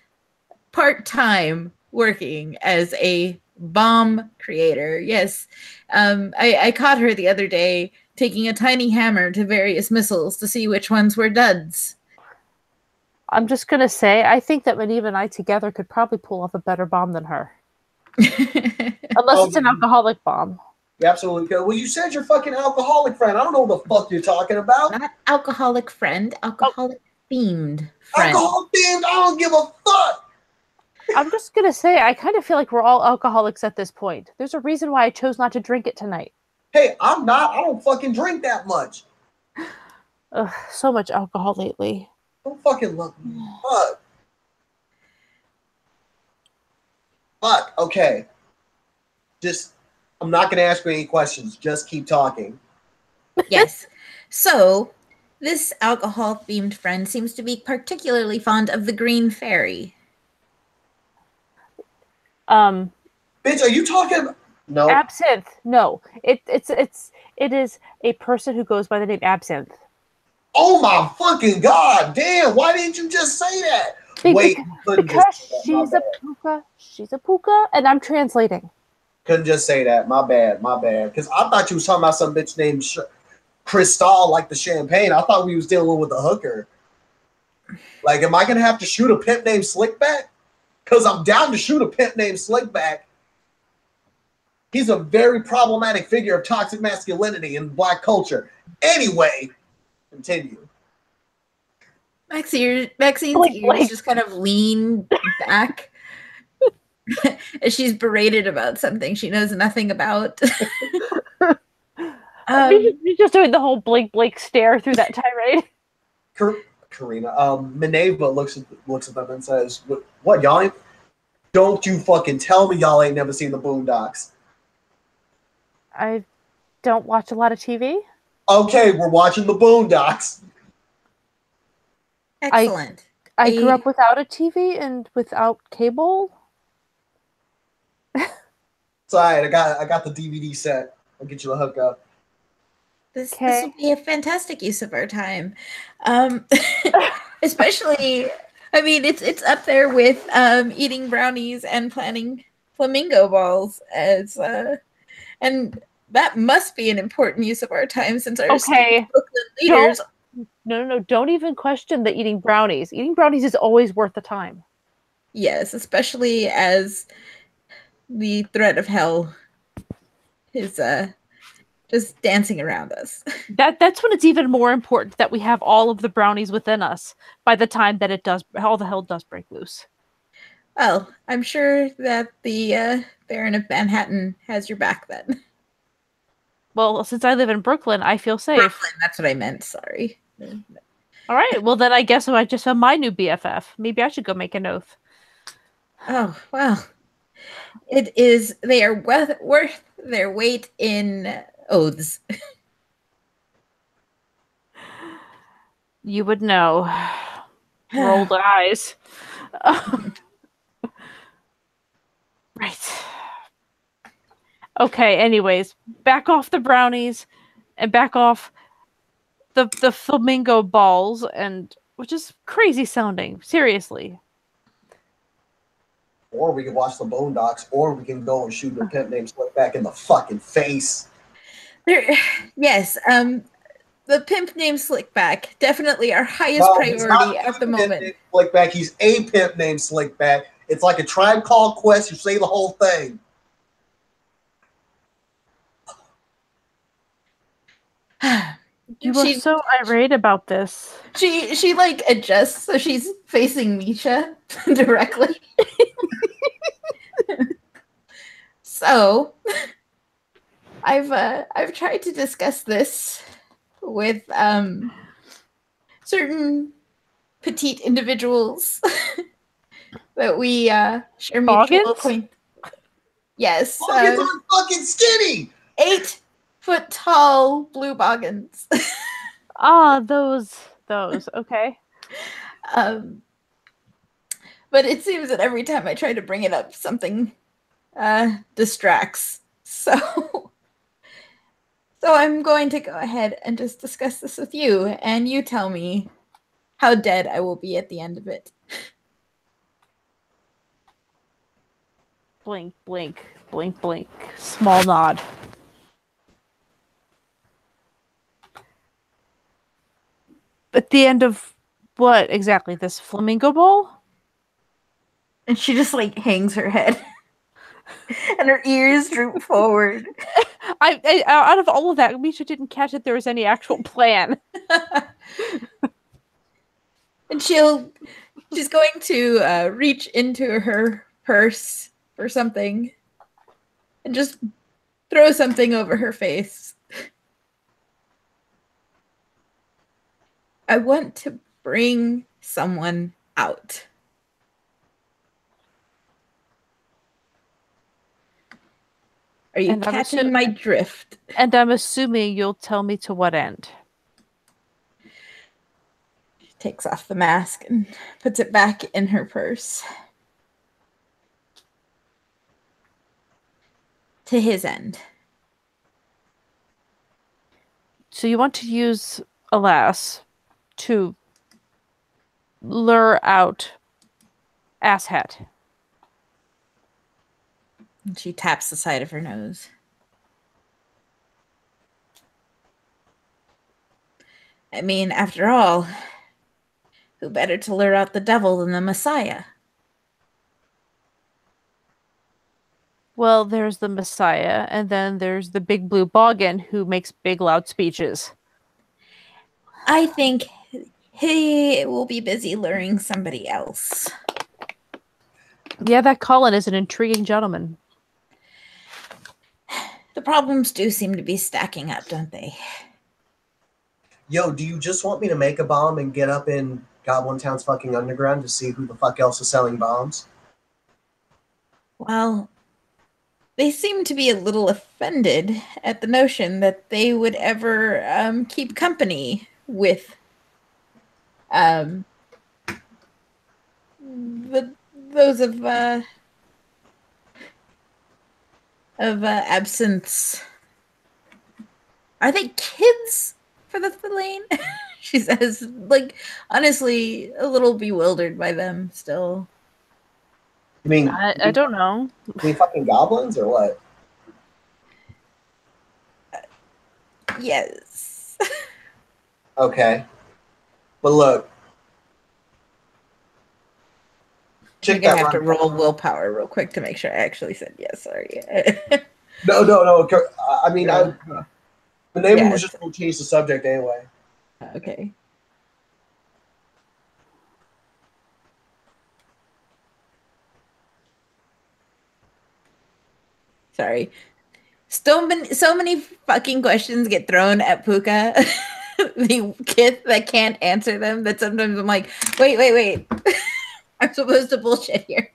part-time working as a bomb creator. Yes. I caught her the other day taking a tiny hammer to various missiles to see which ones were duds. I'm just going to say, I think that Maneva and I together could probably pull off a better bomb than her. Unless it's an alcoholic bomb. You absolutely could. Well, you said you're fucking alcoholic friend. I don't know what the fuck you're talking about. Not alcoholic friend, alcoholic-themed friend. Alcohol-themed? I don't give a fuck. I'm just going to say, I kind of feel like we're all alcoholics at this point. There's a reason why I chose not to drink it tonight. Hey, I'm not. I don't fucking drink that much. Ugh, so much alcohol lately. Don't fucking love me. Fuck. Fuck. Okay. I'm not going to ask you any questions. Just keep talking. Yes. So, this alcohol-themed friend seems to be particularly fond of the green fairy. Bitch, are you talking about... No. Absinthe. No. It is a person who goes by the name Absinthe. Oh my fucking god! Damn! Why didn't you just say that? Wait, because she's a puka, and I'm translating. Couldn't just say that. My bad. Because I thought you was talking about some bitch named Cristal, like the champagne. I thought we was dealing with a hooker. Like, am I gonna have to shoot a pimp named Slickback? Because I'm down to shoot a pimp named Slickback. He's a very problematic figure of toxic masculinity in black culture. Anyway. Continue. Maxine's ears just kind of lean back as she's berated about something she knows nothing about. You're just doing the whole blink stare through that tirade. Karina, Maneva looks at them and says, "What y'all ain't? Don't you fucking tell me y'all ain't never seen the Boondocks." I don't watch a lot of TV. Okay, we're watching the Boondocks. Excellent. I grew up without a TV and without cable. It's alright. I got the DVD set. I'll get you a hookup. This will be a fantastic use of our time, especially. I mean, it's up there with eating brownies and planning flamingo balls as and that must be an important use of our time since our Okay. Brooklyn leaders. No. Don't even question the eating brownies. Eating brownies is always worth the time. Yes, especially as the threat of hell is just dancing around us. That's when it's even more important that we have all of the brownies within us by the time that all the hell does break loose. Well, I'm sure that the Baron of Manhattan has your back then. Well, since I live in Brooklyn, I feel safe. Brooklyn, that's what I meant. Sorry. All right. Well, then I guess I just found my new BFF. Maybe I should go make an oath. Oh, well. It is. They are worth their weight in oaths. You would know. Rolled eyes. Right. Okay, anyways, back off the brownies and back off the flamingo balls, and which is crazy sounding, seriously. Or we can watch the Boondocks, or we can go and shoot a pimp named Slickback in the fucking face. Yes, the pimp named Slickback, definitely our highest priority at the moment. Slickback, he's a pimp named Slickback. It's like a Tribe Called Quest. You say the whole thing. You were so irate about this. She like adjusts so she's facing Misha directly. So I've tried to discuss this with certain petite individuals that we share mutual acquaintance. Yes. Boggins are fucking skinny. 8-foot tall blue boggins. Those. Okay. But it seems that every time I try to bring it up, something distracts. So I'm going to go ahead and just discuss this with you, and you tell me how dead I will be at the end of it. Blink, blink, blink, blink. Small nod. At the end of what exactly? This flamingo ball? And she just like hangs her head. And her ears droop forward. I out of all of that, Misha didn't catch that there was any actual plan. And she's going to reach into her purse for something and just throw something over her face. I want to bring someone out. Are you catching my drift? And I'm assuming you'll tell me to what end. She takes off the mask and puts it back in her purse. To his end. So you want to use a lass to lure out Asshat. And she taps the side of her nose. I mean, after all, who better to lure out the devil than the Messiah? Well, there's the Messiah, and then there's the big blue boggin who makes big loud speeches. I think he will be busy luring somebody else. Yeah, that Colin is an intriguing gentleman. The problems do seem to be stacking up, don't they? Yo, do you just want me to make a bomb and get up in Goblin Town's fucking underground to see who the fuck else is selling bombs? Well, they seem to be a little offended at the notion that they would ever keep company with those of absinthe. Are they kids for the Thelaine? She says, like, honestly, a little bewildered by them still. You mean I don't know. You mean fucking goblins or what? Yes. Okay. But look. I Check think I that have to run. roll willpower real quick to make sure I actually said yes. Sorry. No. I mean, Yeah. the name Yeah, was just going to change the subject anyway. Okay. Sorry. So many fucking questions get thrown at Puka, the kid that can't answer them, that sometimes I'm like, wait. I'm supposed to bullshit here.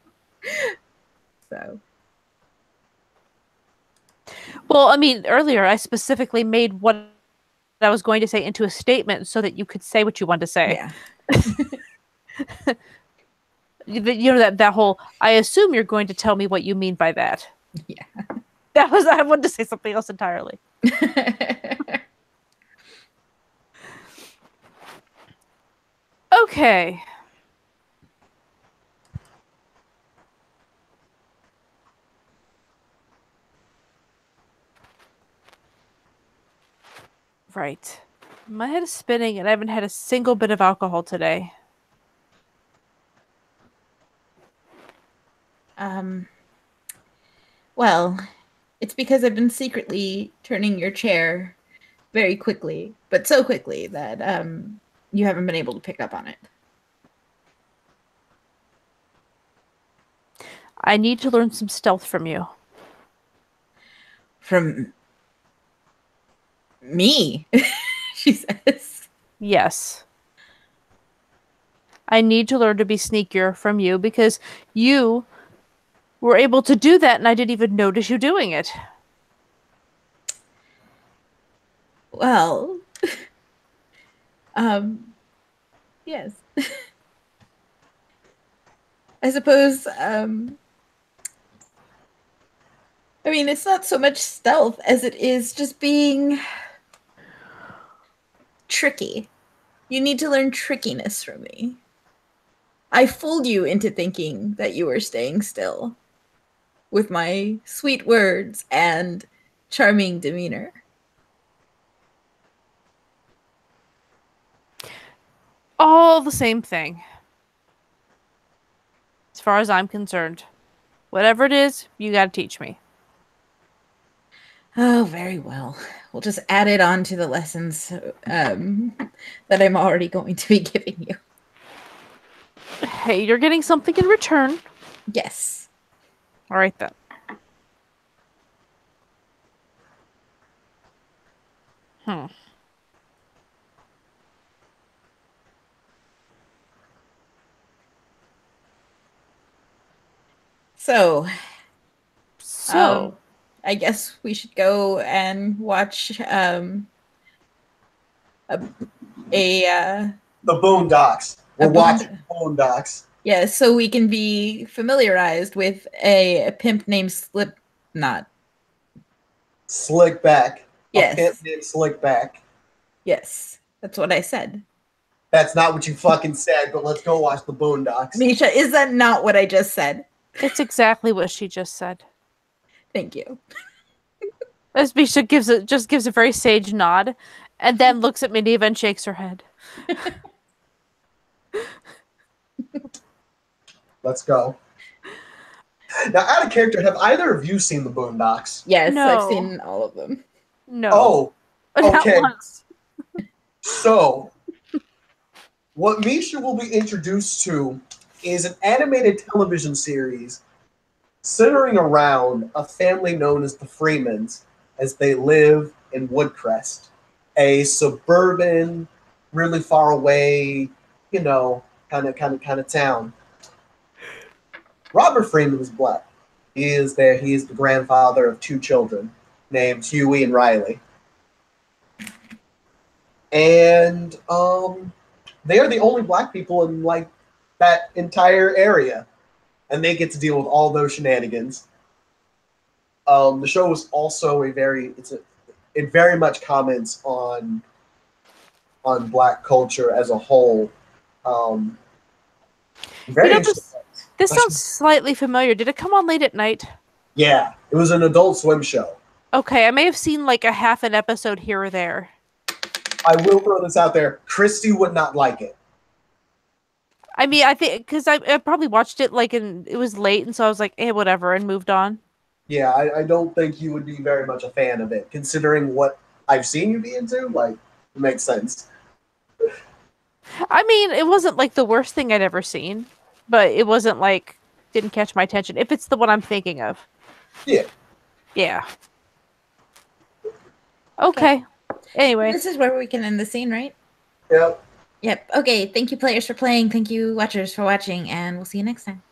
So. Well, I mean, earlier I specifically made what I was going to say into a statement so that you could say what you wanted to say. Yeah. You know that whole, I assume you're going to tell me what you mean by that. Yeah. That was, I wanted to say something else entirely. Okay. Right. My head is spinning and I haven't had a single bit of alcohol today. Well, it's because I've been secretly turning your chair very quickly, but so quickly that you haven't been able to pick up on it. I need to learn some stealth from you. From me, she says. Yes. I need to learn to be sneakier from you because you were able to do that and I didn't even notice you doing it. Well, yes. I suppose, I mean, it's not so much stealth as it is just being tricky. You need to learn trickiness from me. I fooled you into thinking that you were staying still with my sweet words and charming demeanor. All the same thing. As far as I'm concerned. Whatever it is, you gotta teach me. Oh, very well. We'll just add it on to the lessons that I'm already going to be giving you. Hey, you're getting something in return. Yes. All right, then. So, So, I guess we should go and watch The Boondocks. We're watching Boondocks. yeah, so we can be familiarized with a pimp named Slipknot. Slickback. Yes. A pimp named Slickback. Yes, that's what I said. That's not what you fucking said, but let's go watch the Boondocks. Misha, is that not what I just said? it's exactly what she just said. Thank you. As Misha gives a very sage nod, and then looks at Midiva and shakes her head. Let's go. Now, out of character, have either of you seen the Boondocks? Yes, No. I've seen all of them. No. Oh, Not okay. once. So, what Misha will be introduced to is an animated television series centering around a family known as the Freemans as they live in Woodcrest, a suburban, really far away, kind of town. Robert Freeman is black. He is the grandfather of two children named Huey and Riley. And they are the only black people in like that entire area, and they get to deal with all those shenanigans. The show is also it very much comments on black culture as a whole. Very interesting. This sounds slightly familiar. Did it come on late at night? Yeah, it was an Adult Swim show. Okay, I may have seen like a half an episode here or there. I will throw this out there. Christy would not like it. I mean, I think because I probably watched it like it was late, and so I was like, eh, whatever, and moved on. Yeah, I don't think you would be very much a fan of it, considering what I've seen you be into. Like, it makes sense. I mean, it wasn't like the worst thing I'd ever seen, but it wasn't like didn't catch my attention. If it's the one I'm thinking of. Yeah. Yeah. Okay. Anyway. This is where we can end the scene, right? Yep. Yep. Okay. Thank you, players, for playing. Thank you, watchers, for watching, and we'll see you next time.